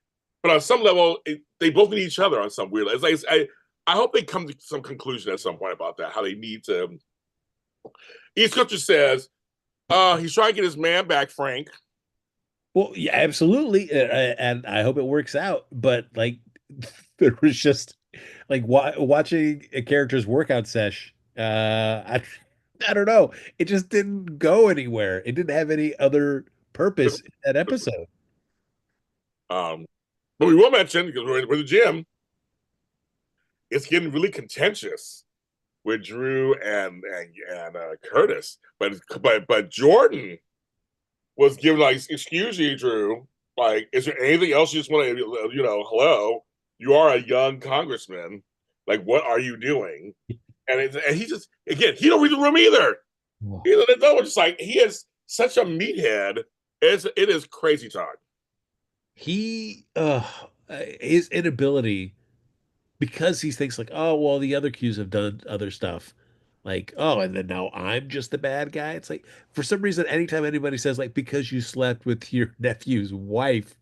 But on some level, they both need each other on some weird. I hope they come to some conclusion at some point about that. How they need to. Each scripture says, he's trying to get his man back, Frank. Well, yeah, absolutely, and I hope it works out. But like, there was just like watching a character's workout sesh. I don't know. It just didn't go anywhere. It didn't have any other purpose in that episode. Um, but we will mention because we're in the gym, it's getting really contentious with Drew and Curtis. But Jordan was giving like, "Excuse you, Drew. Like, is there anything else you just want to, hello? You are a young congressman. Like, what are you doing?" And he just again, he don't read the room either. No, just like he is such a meathead. It is crazy talk. He, his inability because he thinks like, oh, well, the other Qs have done other stuff. Like, oh, and then now I'm just the bad guy. It's like for some reason, anytime anybody says like because you slept with your nephew's wife,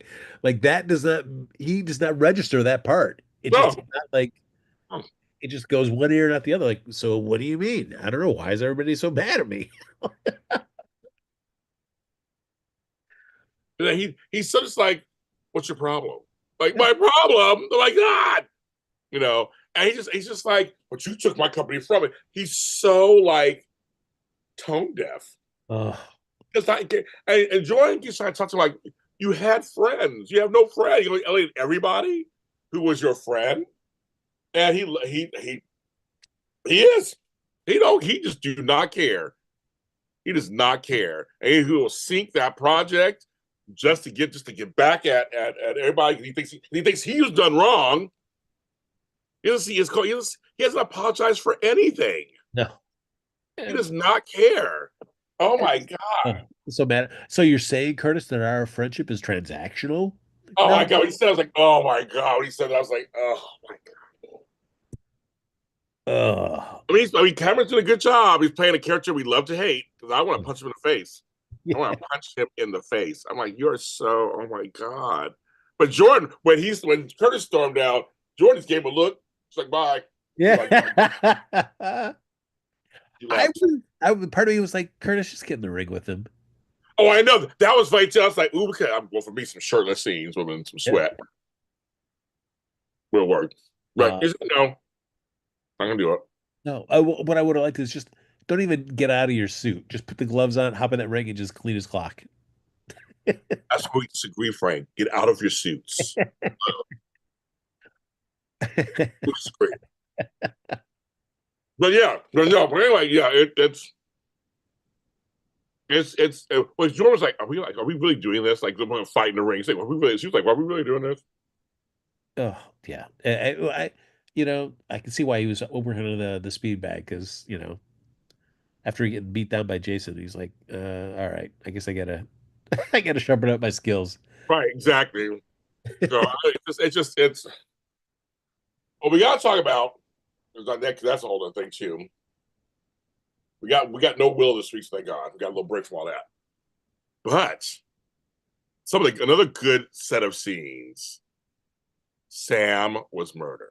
like that does not he does not register that part. It just No, does not like it just goes one ear, not the other. Like, so what do you mean? I don't know. Why is everybody so mad at me? he's so just like, what's your problem? Like my problem? Oh my god, And he's just like, but you took my company from it. He's so like tone deaf. Oh, Because and Jordan keeps trying to talk to him like, you had friends. You have no friends. You like everybody who was your friend, and he is. He just do not care. He does not care, and he will sink that project just to get back at everybody. He thinks he's done wrong. He hasn't apologized for anything. no. He does not care. Oh my Oh, god. so mad. So you're saying, Curtis, that our friendship is transactional? Oh No. my god. When he said, I was like, oh my god. When he said that, I was like, oh my god. Ugh. Cameron's doing a good job. He's playing a character we love to hate because I want to punch him in the face. I want to punch him in the face. I'm like, you're so, oh my God. But Jordan, when Curtis stormed out, Jordan just gave him a look. He's like, bye. Yeah. He left. Part of me was like, Curtis, just get in the ring with him. Oh, I know. That was funny too. I was like, ooh, okay, I'm going for me some shirtless scenes with some Yeah. sweat. Will work. Right. Uh, No, I'm going to do it. no, what I would have liked is just don't even get out of your suit. Just put the gloves on, hop in that ring, and just clean his clock. That's where we disagree, Frank. Get out of your suits. We disagree. But yeah, but no, but anyway, yeah, it's well, Jordan was like, are we really doing this? Like, we're gonna fight in the ring. She's like, are we really? She was like, are we really doing this? Oh yeah, I can see why he was overhunting the speed bag because after getting beat down by Jason, he's like, all right, I guess I gotta I gotta sharpen up my skills. Right, exactly. So it's what we gotta talk about is on that. That's a whole other thing too. We got no Will this week, so thank God. We got a little break from all that. But another good set of scenes. Sam was murdered.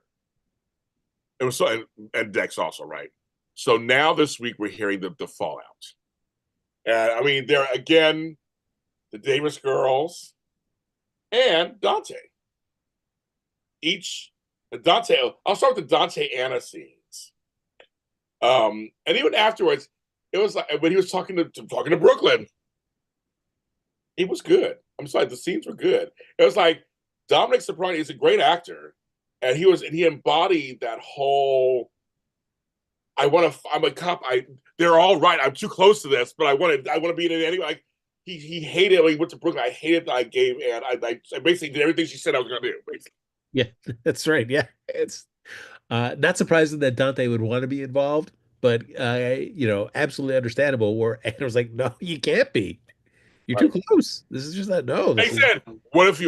It was so, and Dex also, right? So now this week we're hearing the fallout. And I mean, there again, the Davis girls and Dante. Each Dante. I'll start with the Dante Anna scenes. And even afterwards, it was like when he was talking to Brooklyn, it was good. I'm sorry, the scenes were good. It was like Dominic Soprani is a great actor, and he embodied that whole. I'm a cop. They're all right. I'm too close to this, but I want to be in it anyway. Like he hated when he went to Brooklyn. I hated that I gave, and I basically did everything she said I was going to do. Basically. Yeah, that's right. Yeah, it's not surprising that Dante would want to be involved, but absolutely understandable. Where and I was like, no, you can't be. You're too Right. close. This is just not. No, They this is said, what if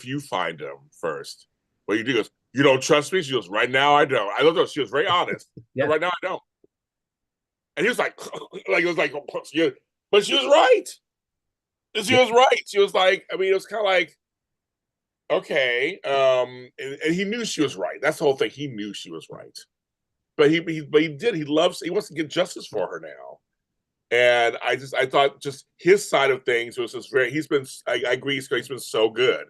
you find him first? What you do is you don't trust me. She goes, right now I don't. I love her. She was very honest. yeah, Right now I don't. And he was like, like it was like, but she was right. She yeah. was right. She was like, I mean, it was kind of like, okay, and he knew she was right. That's the whole thing. He knew she was right, but he did. He wants to get justice for her now. And I thought just his side of things was just I agree, he's been so good.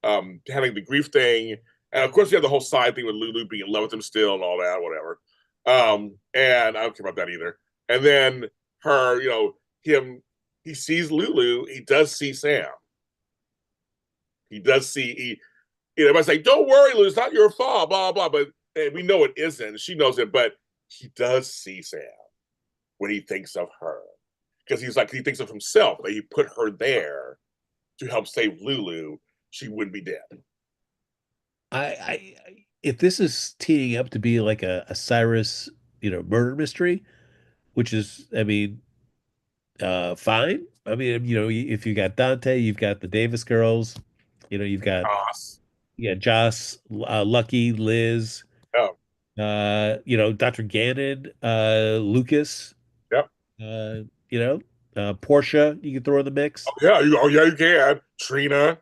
Having the grief thing, and of course you have the whole side thing with Lulu being in love with him still and all that, whatever. And I don't care about that either. And then her, him, he sees Lulu, he does see Sam. He does see everybody's like, don't worry, Lulu, it's not your fault, blah blah. But we know it isn't. She knows it, but he does see Sam when he thinks of her. Because he thinks of himself, that he put her there to help save Lulu, she wouldn't be dead. If this is teeing up to be like a Cyrus, murder mystery, which is, I mean, fine. I mean, if you got Dante, you've got the Davis girls, you've got Ross. Joss, Lucky, Liz, Oh, Dr. Gannon, Lucas, yep. uh, you know, Portia, you can throw in the Oh, mix. yeah. You can. Trina.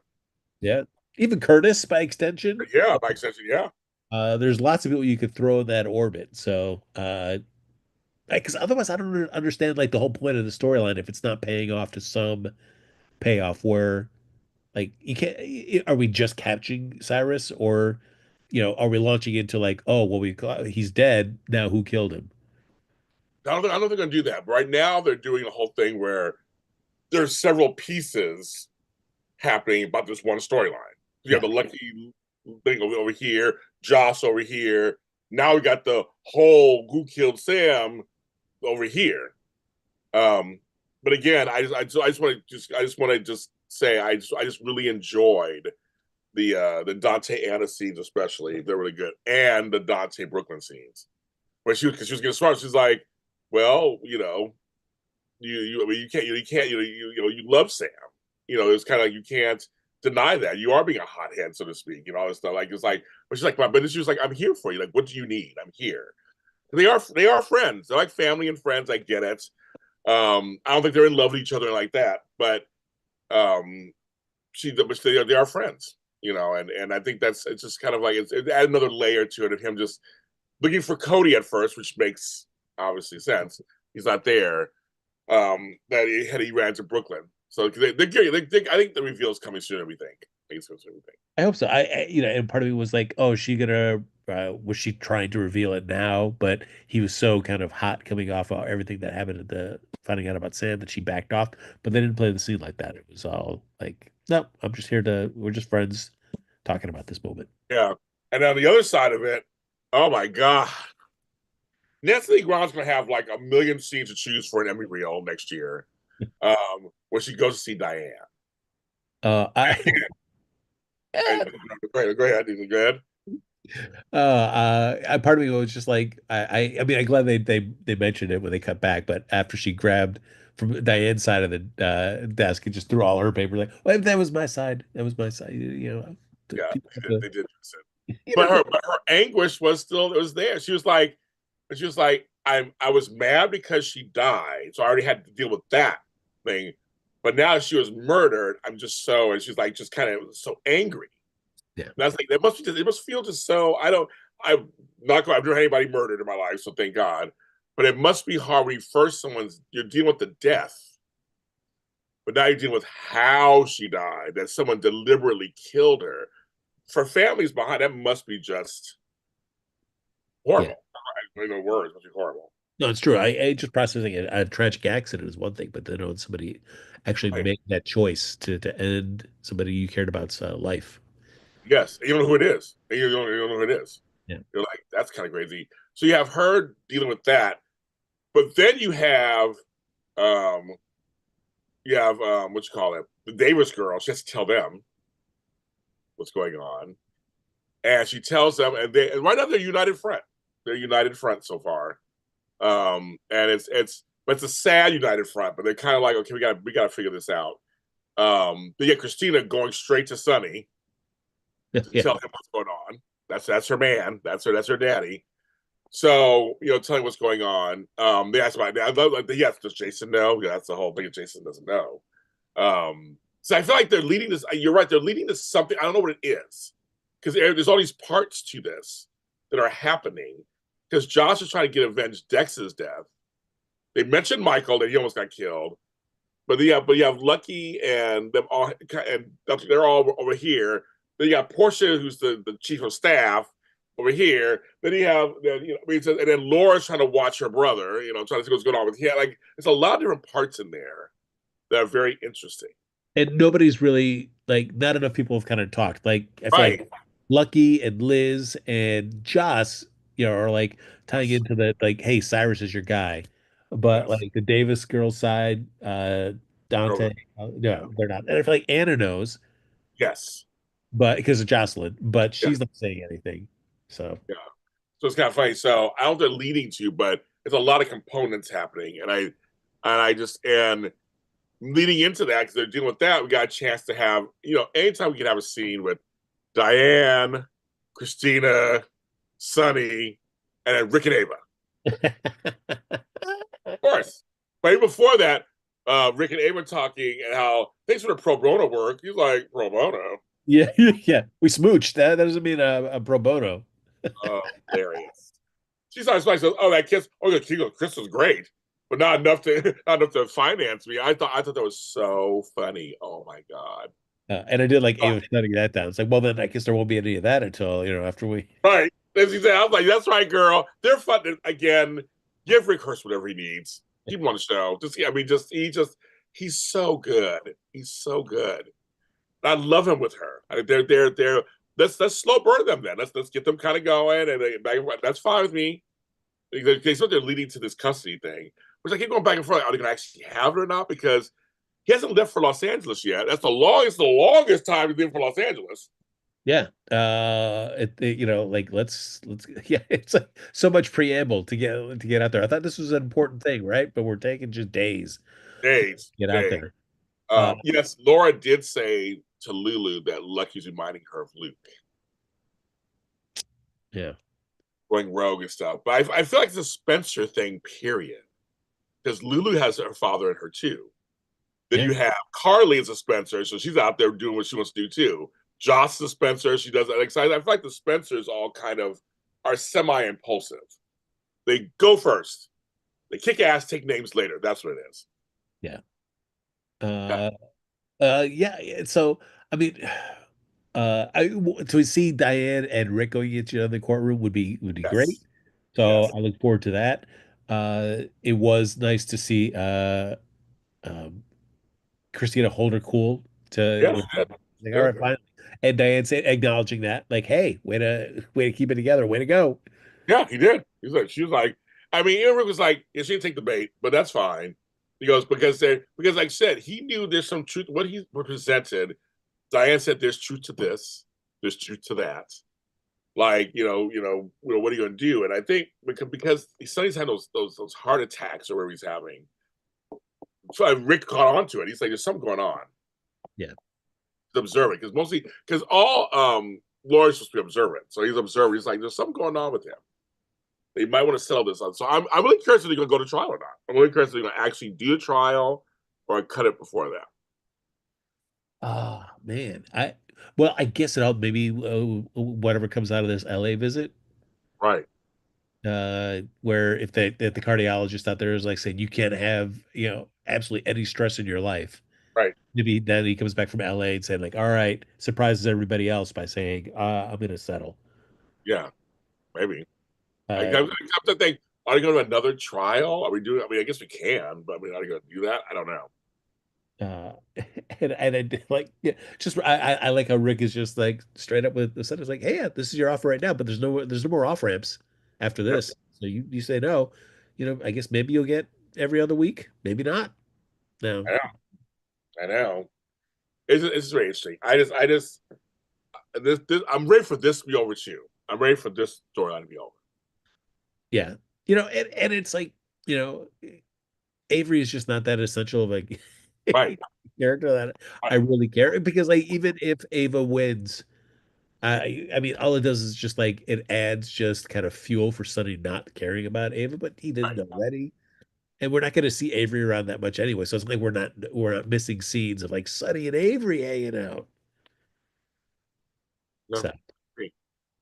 Yeah. Even Curtis by extension. Yeah, by extension. Yeah. There's lots of people you could throw in that orbit. So, because otherwise I don't understand like the whole point of the storyline if it's not paying off to some payoff where like you can't are we just catching Cyrus or are we launching into like, oh well he's dead, now who killed him? I don't think they're going to do that. But right now, they're doing a whole thing where there's several pieces happening about this one storyline. You have Yeah. the Lucky thing over here, Joss over here. Now we got the whole who killed Sam over here. Um, but again, I just want to just say I just really enjoyed the Dante Anna scenes, especially they're really good, and the Dante Brooklyn scenes where she was getting smart. She's like, well, I mean, you love Sam. It's kind of like you can't deny that you are being a hothead, so to speak. All this stuff. Like it's like, but she's like, but she was like, I'm here for you. Like, what do you need? I'm here. They are friends. They're like family and friends. I get it. I don't think they're in love with each other like that, but um, but they are friends. And I think it's just kind of like it add another layer to it of him just looking for Cody at first, which makes obviously sense. He's not there. That he ran to Brooklyn. So I think the reveal is coming sooner. We think. I think it's coming sooner. We think. I hope so. And part of me was like, oh, is she gonna was she trying to reveal it now? But he was so kind of hot coming off of everything that happened at the finding out about Sam that she backed off. But they didn't play the scene like that. It was all like, no, we're just friends talking about this moment. Yeah. And on the other side of it, oh my god, Nancy Lee Grant's gonna have like a million scenes to choose for an Emmy reel next year. when she goes to see Diane. I Right, go ahead. Go ahead. part of me was just like I mean I'm glad they mentioned it when they cut back, but after she grabbed from Diane's side of the desk and just threw all her papers like, well, that was my side. That was my side. You know, Yeah, people have they to, did. you But know, her anguish was still, it was there. She was like, I was mad because she died, so I already had to deal with that thing. But now that she was murdered, I'm just so, and she's like just kind of so angry. yeah, And I was like, that must be just, it must feel just so. I'm not going. I've never had anybody murdered in my life, so thank God. But it must be hard when you first you're dealing with the death, but now you're dealing with how she died. That someone deliberately killed her. For families behind, that must be just yeah. horrible. I don't know words, it must be horrible. No, it's true. I just processing a tragic accident is one thing, but to know somebody actually Right. make that choice to end somebody you cared about's life. Yes, you don't know who it is. You don't know who it is. Yeah. You're like, that's kind of crazy. So you have her dealing with that, but then um you have what you call it, the Davis girl. She has to tell them what's going on, and she tells them, and right now they're united front. They're united front so far, and but it's a sad united front. But they're kind of like, okay, we got to figure this out. They get Christina going straight to Sonny Yeah. to Yeah. tell him what's going on. That's her man. That's her daddy. So, telling what's going on. They asked about that. Like, yes, does Jason know? Yeah, that's the whole thing. Jason doesn't know. So I feel like they're leading this. You're right. They're leading to something. I don't know what it is, because there's all these parts to this that are happening. Because Josh is trying to get avenged Dex's death. They mentioned Michael that he almost got killed, but you have Lucky and them all, and they're all over here. Then you got Portia, who's the chief of staff, over here. Then you have, and then Laura's trying to watch her brother, trying to see what's going on with him. Like, there's a lot of different parts in there that are very interesting. And nobody's really like not enough people have kind of talked. Like I feel Right. like Lucky and Liz and Joss, are like tying Yes. into that like, hey, Cyrus is your guy. But Yes. like the Davis girls side, Girl, Dante, yeah. no, they're not. And I feel like Anna knows, Yes. but because of Jocelyn, but Yeah. she's not saying anything. So Yeah. So it's kind of funny. So I don't know what they're leading to, but there's a lot of components happening, and leading into that, because they're dealing with that, we got a chance to have, anytime we can have a scene with Diane, Christina, Sonny, and then Rick and Ava. Of course. But even before that, Rick and Ava talking and how thanks for the pro bono work. He's like, pro bono. yeah, yeah, we smooched. That doesn't mean a pro bono. Hilarious. She starts like, oh, that kiss, oh, the Chris was great, but not enough to not enough to finance me. I thought that was so funny. Oh my god. And I did like Ava shutting that down. It's like, well, then I guess there won't be any of that until after we. Right. As he said, I was like, that's right, girl. They're fun. Again, give Rick Hurst whatever he needs. Keep him on the show. He's so good. He's so good. I love him with her. They're let's slow burn them then. Let's get them kind of going, and that's fine with me. They said they're leading to this custody thing, which I keep going back and forth. Are they going to actually have it or not? Because he hasn't left for Los Angeles yet. That's the longest time he's been for Los Angeles. Yeah. Like let's yeah, it's like so much preamble to get out there. I thought this was an important thing, right? But we're taking just days Days, to get out days. there. Yes, Laura did say to Lulu that Lucky's reminding her of Luke Yeah. going rogue and stuff. But I feel like it's a Spencer thing, period. Because Lulu has her father in her too. Then Yeah. you have Carly as a Spencer, so she's out there doing what she wants to do too. Joss is a Spencer, she does that. Like, so I feel like the Spencers all kind of are semi-impulsive. They go first. They kick ass, take names later. That's what it is. Yeah. Yeah. Uh yeah. So I mean to see Diane and Rick going into the courtroom would be great. Yes. So Yes. I look forward to that. It was nice to see um Christina hold her cool to Yes. like, all Good. right, fine. And Diane said, acknowledging that, like, hey, way to keep it together, way to go. Yeah, he did. She was like, I mean, Rick was like, yeah, she didn't take the bait, but that's fine. He goes, because like I said, he knew there's some truth. What he presented, Diane said there's truth to this, there's truth to that. Like, what are you gonna do? And I think because Sonny's had those heart attacks or whatever he's having. So Rick caught on to it. He's like, there's something going on. Yeah. He's observing because all Laura's supposed to be observant. So he's observing. He's like, there's something going on with him. They might want to settle this on. So I'm really curious if they're going to go to trial or not. I'm really curious if they're going to actually do a trial or cut it before that. Oh man, I guess it all maybe whatever comes out of this LA visit, Right. where if the cardiologist out there is like saying you can't have absolutely any stress in your life, Right. maybe then he comes back from LA and saying like, all right, surprises everybody else by saying I'm gonna settle. Yeah. Maybe. I Uh, come to think, are we going to another trial? Are we doing? I mean, I guess we can, but I mean, are we going to do that? I don't know. uh, and I did like just I like how Rick is just like straight up with the son is like, hey, yeah, this is your offer right now, but there's no more off ramps after Yep. this. So you say no, I guess maybe you'll get every other week, maybe not. No, I know. I know. It's very interesting. I'm ready for this to be over too. I'm ready for this storyline to be over. yeah, and it's like you know Avery is just not that essential of a Right. character that I Right. really care because like even if Ava wins. I mean, all it does is just like it adds just kind of fuel for Sonny not caring about Ava, but he didn't Right. already. And we're not going to see Avery around that much anyway. So it's like we're not missing scenes of like Sonny and Avery hanging out. No. So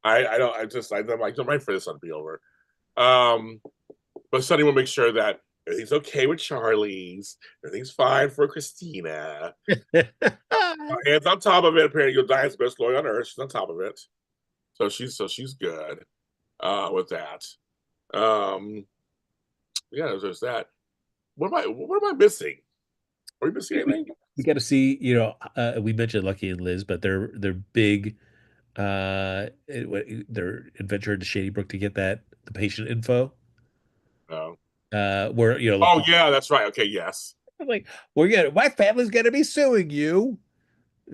I don't. I'm ready for this one to be over. Um, but Sonny will make sure that everything's okay with Charlie's. Everything's fine for Christina. Hands on top of it. Apparently, you'll die as the best lawyer on earth. She's on top of it, so she's good with that. Um, yeah, there's that. What am I missing? Are we missing anything? we got to see, we mentioned Lucky and Liz, but they're big their adventure into Shady Brook to get the patient info. No. Where Oh Lucky yeah, that's right. Okay, yes. like my family's gonna be suing you,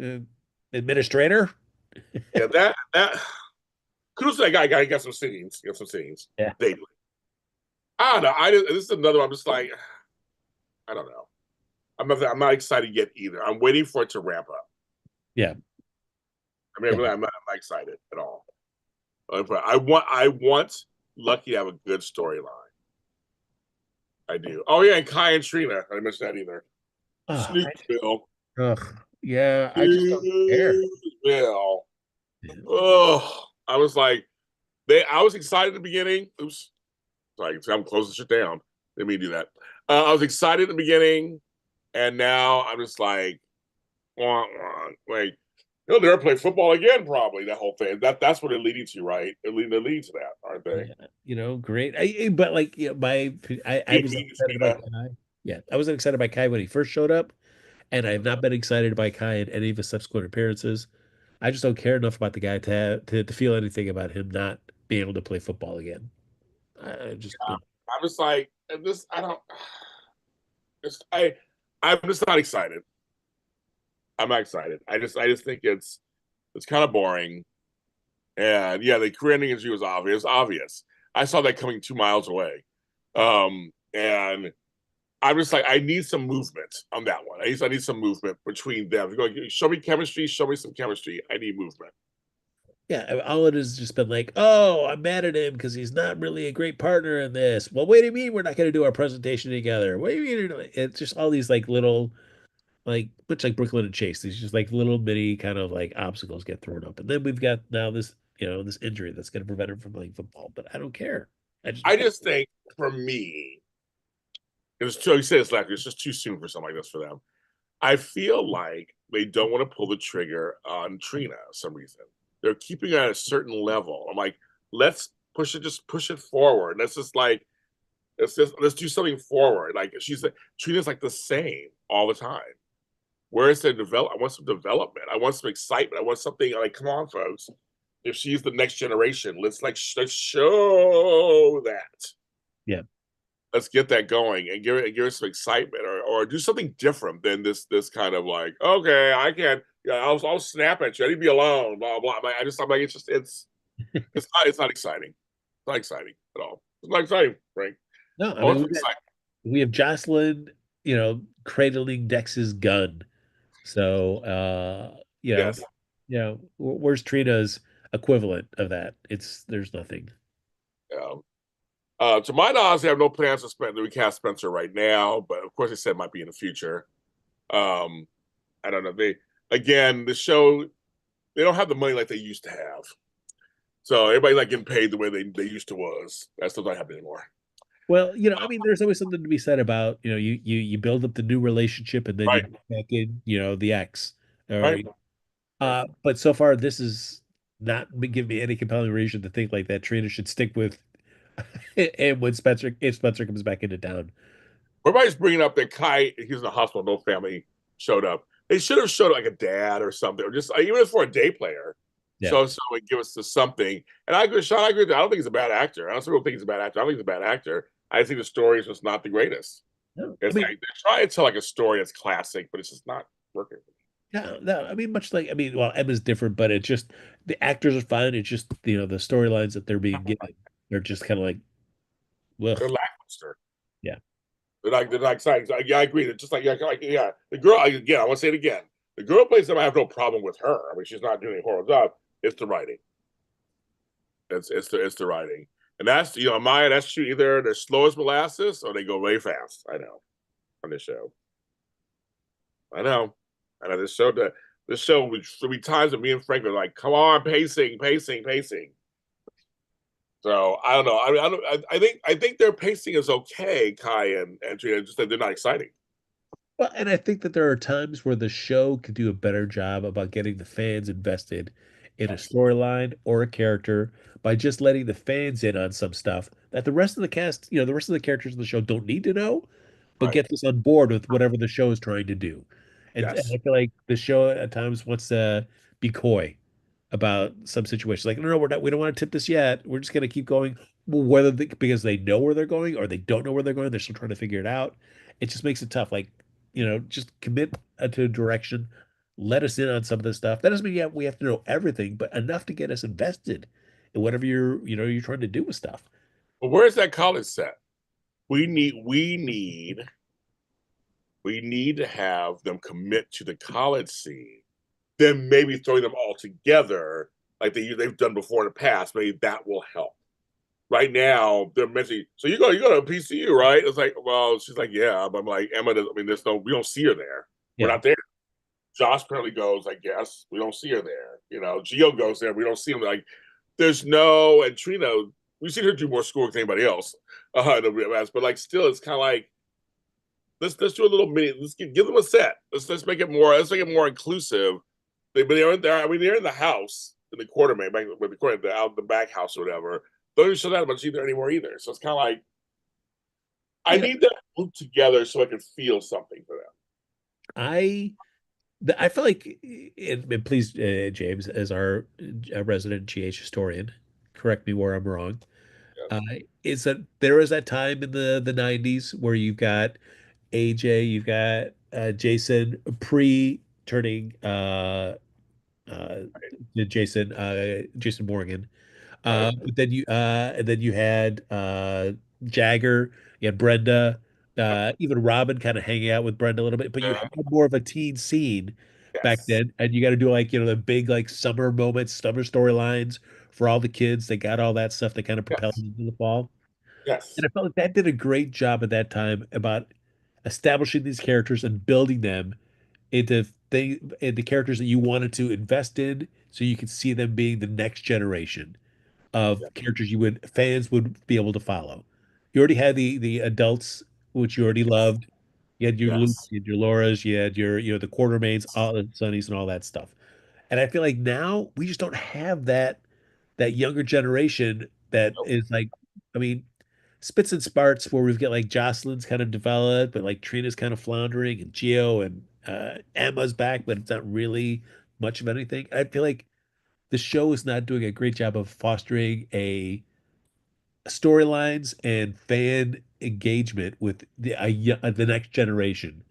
uh, administrator. Yeah, that. Kudos to that guy. Guy got some scenes. Got some scenes. Yeah. Daily. I don't know. This is another one. I'm just like, I don't know. I'm not excited yet either. I'm waiting for it to ramp up. Yeah. I mean, Yeah. really, I'm not excited at all. But I want Lucky to have a good storyline. I do. Oh yeah, and Kai and Trina. I didn't mention that either. Oh, Snoopville. yeah, I just don't care. Snoopville. Yeah. Oh, I was like, I was excited at the beginning. Oops. Sorry, I'm closing shit down. Let me do that. I was excited at the beginning, and now I'm just like, wah, wah. Like, they'll play football again, probably, that whole thing. That's what they're leading to, right? They're leading to that, aren't they? Yeah, great. But like, I was excited by Kai. Yeah, I wasn't excited by Kai when he first showed up, and I have not been excited by Kai in any of his subsequent appearances. I just don't care enough about the guy to feel anything about him not being able to play football again. I just, I'm just like, I don't, I'm just not excited. I'm not excited. I just think it's kind of boring. And yeah, the career ending injury was obvious. Obvious. I saw that coming 2 miles away. And I'm just like, I need some movement on that one. I need some movement between them. Show me chemistry. Show me some chemistry. I need movement. yeah, all it has just been like, oh, I'm mad at him because he's not really a great partner in this. Well, what do you mean we're not going to do our presentation together? What do you mean? It's just all these like little like much like Brooklyn and Chase. These just like little mini kind of like obstacles get thrown up, and then we've got now this injury that's going to prevent him from playing football. But I don't care. I just I just think for me, it was too. You said it's like it's just too soon for something like this for them. I feel like they don't want to pull the trigger on Trina for some reason. They're keeping it at a certain level. I'm like, let's push it, just push it forward. Let's do something forward. Like Trina's like the same all the time. Where's the develop? I want some development. I want some excitement. I want something like, come on, folks. If she's the next generation, let's show that. yeah. let's get that going and give it some excitement, or do something different than this kind of like, okay, I can't, yeah, I'll snap at you, I need to be alone, blah blah. I'm like, it's not exciting. It's not exciting at all. It's not exciting, Frank. No, I Oh, mean it's exciting. we have Jocelyn, cradling Dex's gun. So Yes. where's Trina's equivalent of that? There's nothing. Yeah. To my knowledge, they have no plans to recast Spencer right now, but of course, they said it might be in the future. Um, I don't know. The show, they don't have the money like they used to have. So everybody's not getting paid the way they used to was. That stuff not happening anymore. Well, I mean, there's always something to be said about, you build up the new relationship and then you Right, bring back in, the ex. Or right, right. but so far this is not giving me any compelling reason to think like that Trina should stick with and when if Spencer comes back into town. Everybody's bringing up that Kai, he's in the hospital, no family showed up. They should have showed like a dad or something, or just even if for a day player. Yeah. So it give us something. And I agree, Sean. I agree with that. I don't think he's a bad actor. I don't think he's a bad actor. I don't think he's a bad actor. I think the story is just not the greatest. No, I It's mean, like they try to tell like a story that's classic, but it's just not working. no, no, I mean, much like, well, Emma's different, but it's just the actors are fine. It's just, the storylines that they're being given. They're just kind of like, They're well, lackluster. yeah. They're not exciting. So, yeah, I agree. They're just yeah. The girl again. I want to say it again. The girl plays them. I have no problem with her. I mean, she's not doing a horrible job. It's the writing. It's the writing, and that's Maya. That's true. Either they're slow as molasses or they go way fast. I know on this show. I know. I know this show would be times that me and Frank were like, "Come on, pacing, pacing, pacing." So I don't know. I think their pacing is okay, Kai and Trina, just that they're not exciting. Well, and I think that there are times where the show could do a better job about getting the fans invested in a Yes. storyline or a character by just letting the fans in on some stuff that the rest of the cast, the rest of the characters in the show don't need to know, but Right. get us on board with whatever the show is trying to do. And Yes. I feel like the show at times wants to be coy about some situations. Like, no, no, we don't want to tip this yet. We're just going to keep going. Well, because they know where they're going or they don't know where they're going, they're still trying to figure it out. It just makes it tough. Like, just commit to direction. Let us in on some of this stuff. That doesn't mean we have to know everything, but enough to get us invested in whatever you're trying to do with stuff. But where's that college set? We need to have them commit to the college scene, then maybe throwing them all together like they've done before in the past. Maybe that will help. Right now, they're mentioning, so you go to PCU, right? It's like, well, she's like, yeah, but I'm like, Emma, we don't see her there. We're Yeah. not there. Josh apparently goes, I guess. We don't see her there. Gio goes there. We don't see him. Like, there's no, and Trina, we've seen her do more schoolwork than anybody else. But like, still, it's kind of like, let's do a little mini. Let's give them a set. Let's make it more. Let's make it more inclusive. They're in there. I mean, they're in the house in the quartermain, back with the quarter, out the back house or whatever. Don't even show that much either anymore either. So it's kind of like I Yeah. need them grouped together so I can feel something for them. I I feel like, and please, James, as our resident GH historian, correct me where I'm wrong. Yes. Is that there was that time in the 90s where you've got AJ, you've got Jason pre turning uh Jason Morgan. Right. But then you had Jagger, you had Brenda, even Robin kind of hanging out with Brenda a little bit, but you had more of a teen scene back Yes. then, and you got to do like the big like summer moments, summer storylines for all the kids. They got all that stuff that kind of propelled Yes. into the fall. Yes. And I felt like that did a great job at that time about establishing these characters and building them into characters that you wanted to invest in so you could see them being the next generation of Yes. characters fans would be able to follow. You already had the adults, which you already loved. You had your Luke, Yes. you had your Lauras, you had your the Quartermains, all the Sunnies, and all that stuff. And I feel like now we just don't have that younger generation that Nope. is like, I mean, spits and sparts where we've got like Jocelyn's kind of developed, but like Trina's kind of floundering, and Gio and Emma's back, but it's not really much of anything. I feel like the show is not doing a great job of fostering storylines and fan engagement with the next generation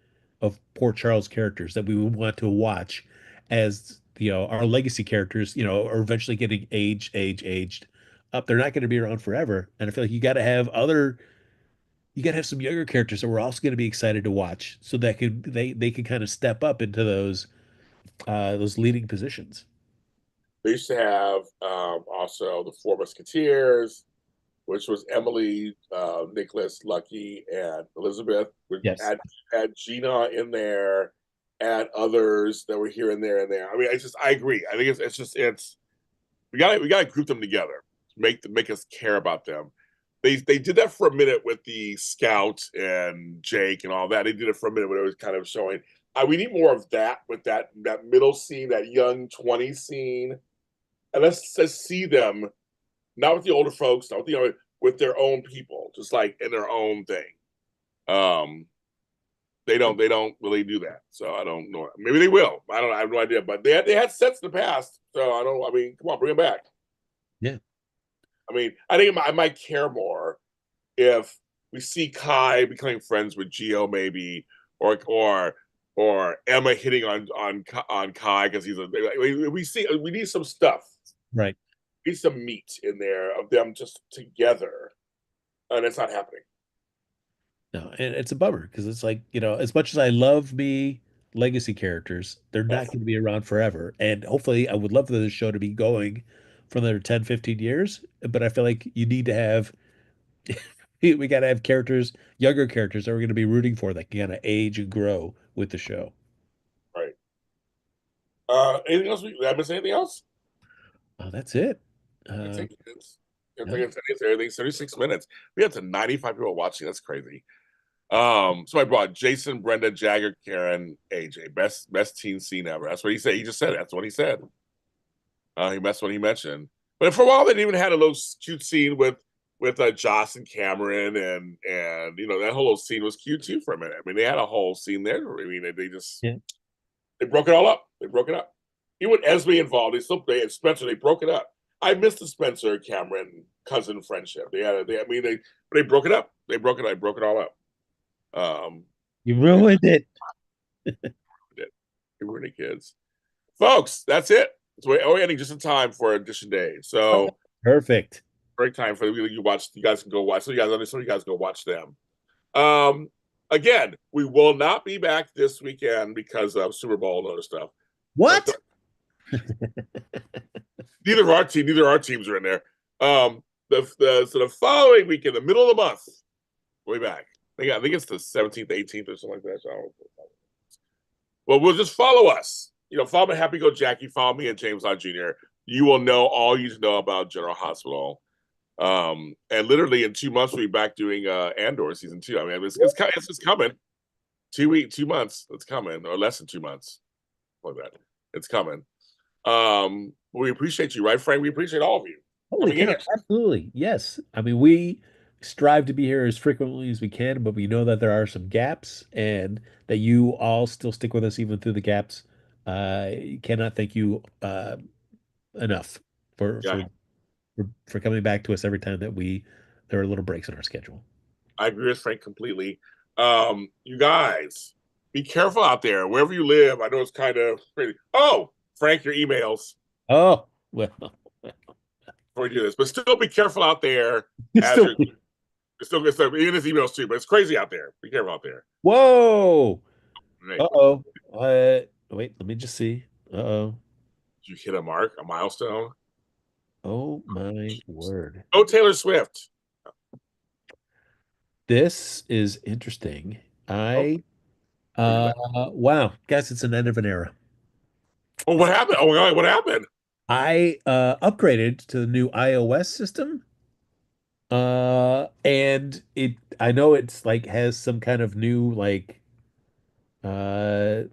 of Port Charles characters that we would want to watch as our legacy characters are eventually getting aged up. They're not going to be around forever, and I feel like you got to have some younger characters that we're also going to be excited to watch, so that they can kind of step up into those leading positions. They used to have also the Four Musketeers, which was Emily, Nicholas, Lucky, and Elizabeth. We Yes. had Gina in there, add others that were here and there and there. I mean, I agree. I think it's we gotta group them together, make us care about them. They did that for a minute with the Scout and Jake and all that. They did it for a minute when it was kind of showing. We need more of that with that middle scene, that young 20 scene, and let's see them not with the older folks, not with with their own people, just like in their own thing. Um, they don't really do that, so I don't know. Maybe they will. I don't. I have no idea. But they had sets in the past, so I don't. I mean, come on, bring them back. Yeah. I mean, I think I might care more if we see Kai becoming friends with Geo, maybe, or Emma hitting on Kai because he's a. We need some stuff. Right. We need some meat in there of them just together, and it's not happening. No, and it's a bummer because it's like, as much as I love me legacy characters, they're not Yes, going to be around forever. And hopefully I would love for the show to be going for another 10, 15 years. But I feel like you need to have, we got to have characters, younger characters that we're going to be rooting for that can kind of age and grow with the show. right. Anything else? Did I miss anything else? Oh, that's it. I Uh, think it's. I think no. it's everything's 36 minutes. We had to 95 people watching. That's crazy. So I brought Jason, Brenda, Jagger, Karen, AJ. Best teen scene ever. That's what he said. He just said it. That's what he said. That's what he mentioned. But for a while, they even had a little cute scene with Joss and Cameron, and that whole little scene was cute too for a minute. I mean, they had a whole scene there. I mean, they just Yeah. they broke it all up. They broke it up. Even with Esme involved, they and Spencer, they broke it up. I missed the Spencer Cameron cousin friendship. They broke it up. They broke it. I broke it all up. You Yeah, ruined it. they were the kids, folks. That's it. So we're ending just in time for edition day. Oh, So perfect. great time for you watch. You guys can go watch. So you guys go watch them. Um, Again, we will not be back this weekend because of Super Bowl and other stuff. But What? neither our teams are in there. The following week in the middle of the month, we'll be back. I think it's the 17th, 18th, or something like that. So, well, we'll just follow us. Follow me, Happy Go Jackie. Follow me and James Lott Jr. You will know all you need to know about General Hospital. And literally in 2 months we'll be back doing Andor season 2. I mean, it's coming. 2 months. It's coming, or less than 2 months, like that. It's coming. We appreciate you, right, Frank? We appreciate all of you Holy coming in cow, here. absolutely. Yes. I mean, we strive to be here as frequently as we can, but we know that there are some gaps and that you all still stick with us even through the gaps. Cannot thank you enough for Yeah, for for coming back to us every time that there are little breaks in our schedule. I agree with Frank completely. You guys, be careful out there wherever you live. I know it's kind of crazy. Oh, Frank, your emails Oh, well, before you do this, but still be careful out there it's as still you're still even his emails too. But it's crazy out there. Be careful out there. whoa. Right. Uh-oh. Wait, let me just see. Uh-oh. Did you hit a mark, a milestone? Oh my word. Oh, Taylor Swift. This is interesting. Oh, I look at that. wow, guess it's an end of an era. Oh, what happened? Oh my God, what happened? I upgraded to the new iOS system. And I know it's like has some kind of new uh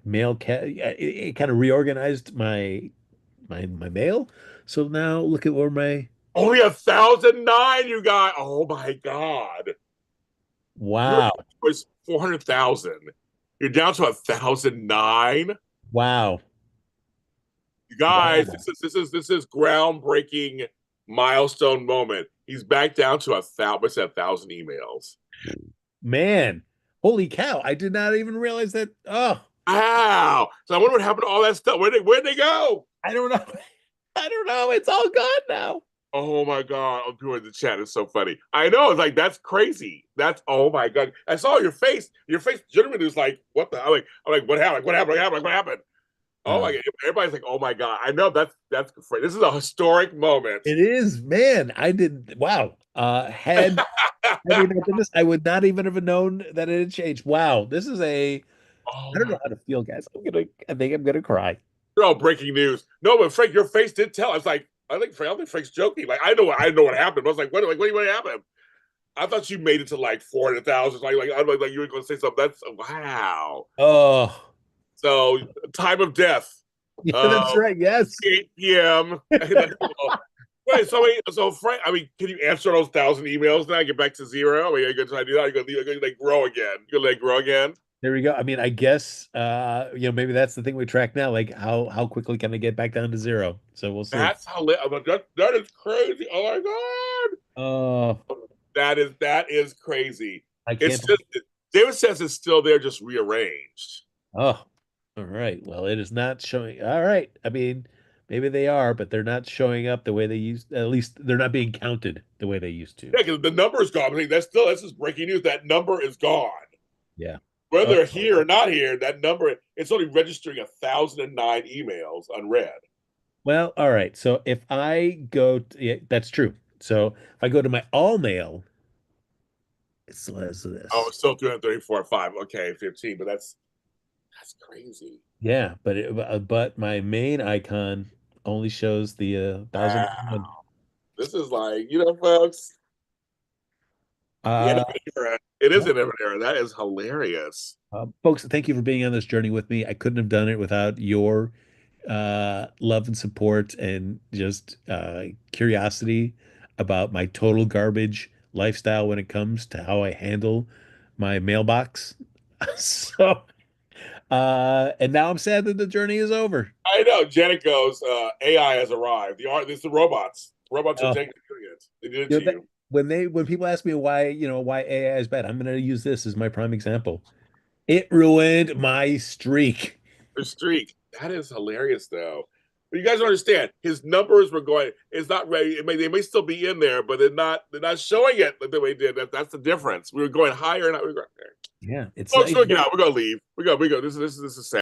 mail it kind of reorganized my mail. So now look at where my Only 1,009, you got. Oh my God. You wow. was 400,000. You're down to 1,009. Wow. You guys, Wow. this is groundbreaking milestone moment. He's back down to 1,000 emails. Man, holy cow! I did not even realize that. Oh, Wow. So I wonder what happened to all that stuff. Where'd they go? I don't know. I don't know. It's all gone now. Oh my god! I'm doing the chat. It's so funny. I know. It's like that's crazy. That's oh my god. I saw your face. Your face generally is like, what the? I'm like, what happened? What happened? What happened? What happened? Oh my Uh, god! Everybody's like, oh my god. I know that's great. This is a historic moment. it is, man. I did. Wow. Had we not done this, I would not even have known that it had changed. Wow. This is a. Oh I don't know my! how to feel, guys. I think I'm gonna cry. No breaking news. No, but Frank, your face did tell. I was like, I think Frank's joking. Like I know what happened. I was like, what happened? I thought you made it to like 400,000. Like you were going to say something. That's wow. Oh, So time of death, yeah, that's uh, right. Yes. 8 p.m. So Frank, I mean, can you answer those 1,000 emails now? Get back to zero. I mean, are you going to try to do that? You're going to like grow again. You're going to let grow again. There we go. I mean, I guess maybe that's the thing we track now. Like how quickly can I get back down to zero? So we'll see. That's how that is crazy. Oh my Oh, god, that is crazy. I It's can't. just David says it's still there, just rearranged. Oh, all right. Well, it is not showing. All right. I mean, maybe they are, but they're not showing up the way they used. At least they're not being counted the way they used to. Yeah, because the number is gone. I mean, that's just breaking news. That number is gone. Yeah. Whether Oh, they're here or not here, that number it's only registering 1,009 emails unread. well, all right. So if I go, yeah, that's true. So if I go to my all mail, it still has Oh, this. it's still 334.5. Okay, 15, but that's crazy. Yeah, but my main icon only shows the thousand. Wow. This is like, folks, the end Uh, of an era. It is yeah. an end of an era. That is hilarious. Folks, thank you for being on this journey with me. I couldn't have done it without your love and support and just curiosity about my total garbage lifestyle when it comes to how I handle my mailbox. So, and now I'm sad that the journey is over. I know. Janet goes, AI has arrived. It's the robots. Robots are Oh, taking it. They did it you to know, that, you. when people ask me why AI is bad, I'm going to use this as my prime example. It ruined my streak. Their streak. That is hilarious, though. But you guys don't understand. His numbers were going. It's not ready. They may still be in there, but they're not. They're not showing it like the way they did. That's the difference. We were going higher, and we were going there. Yeah, it's not Folks, we're even. gonna get out. We're gonna leave. We go. This is sad.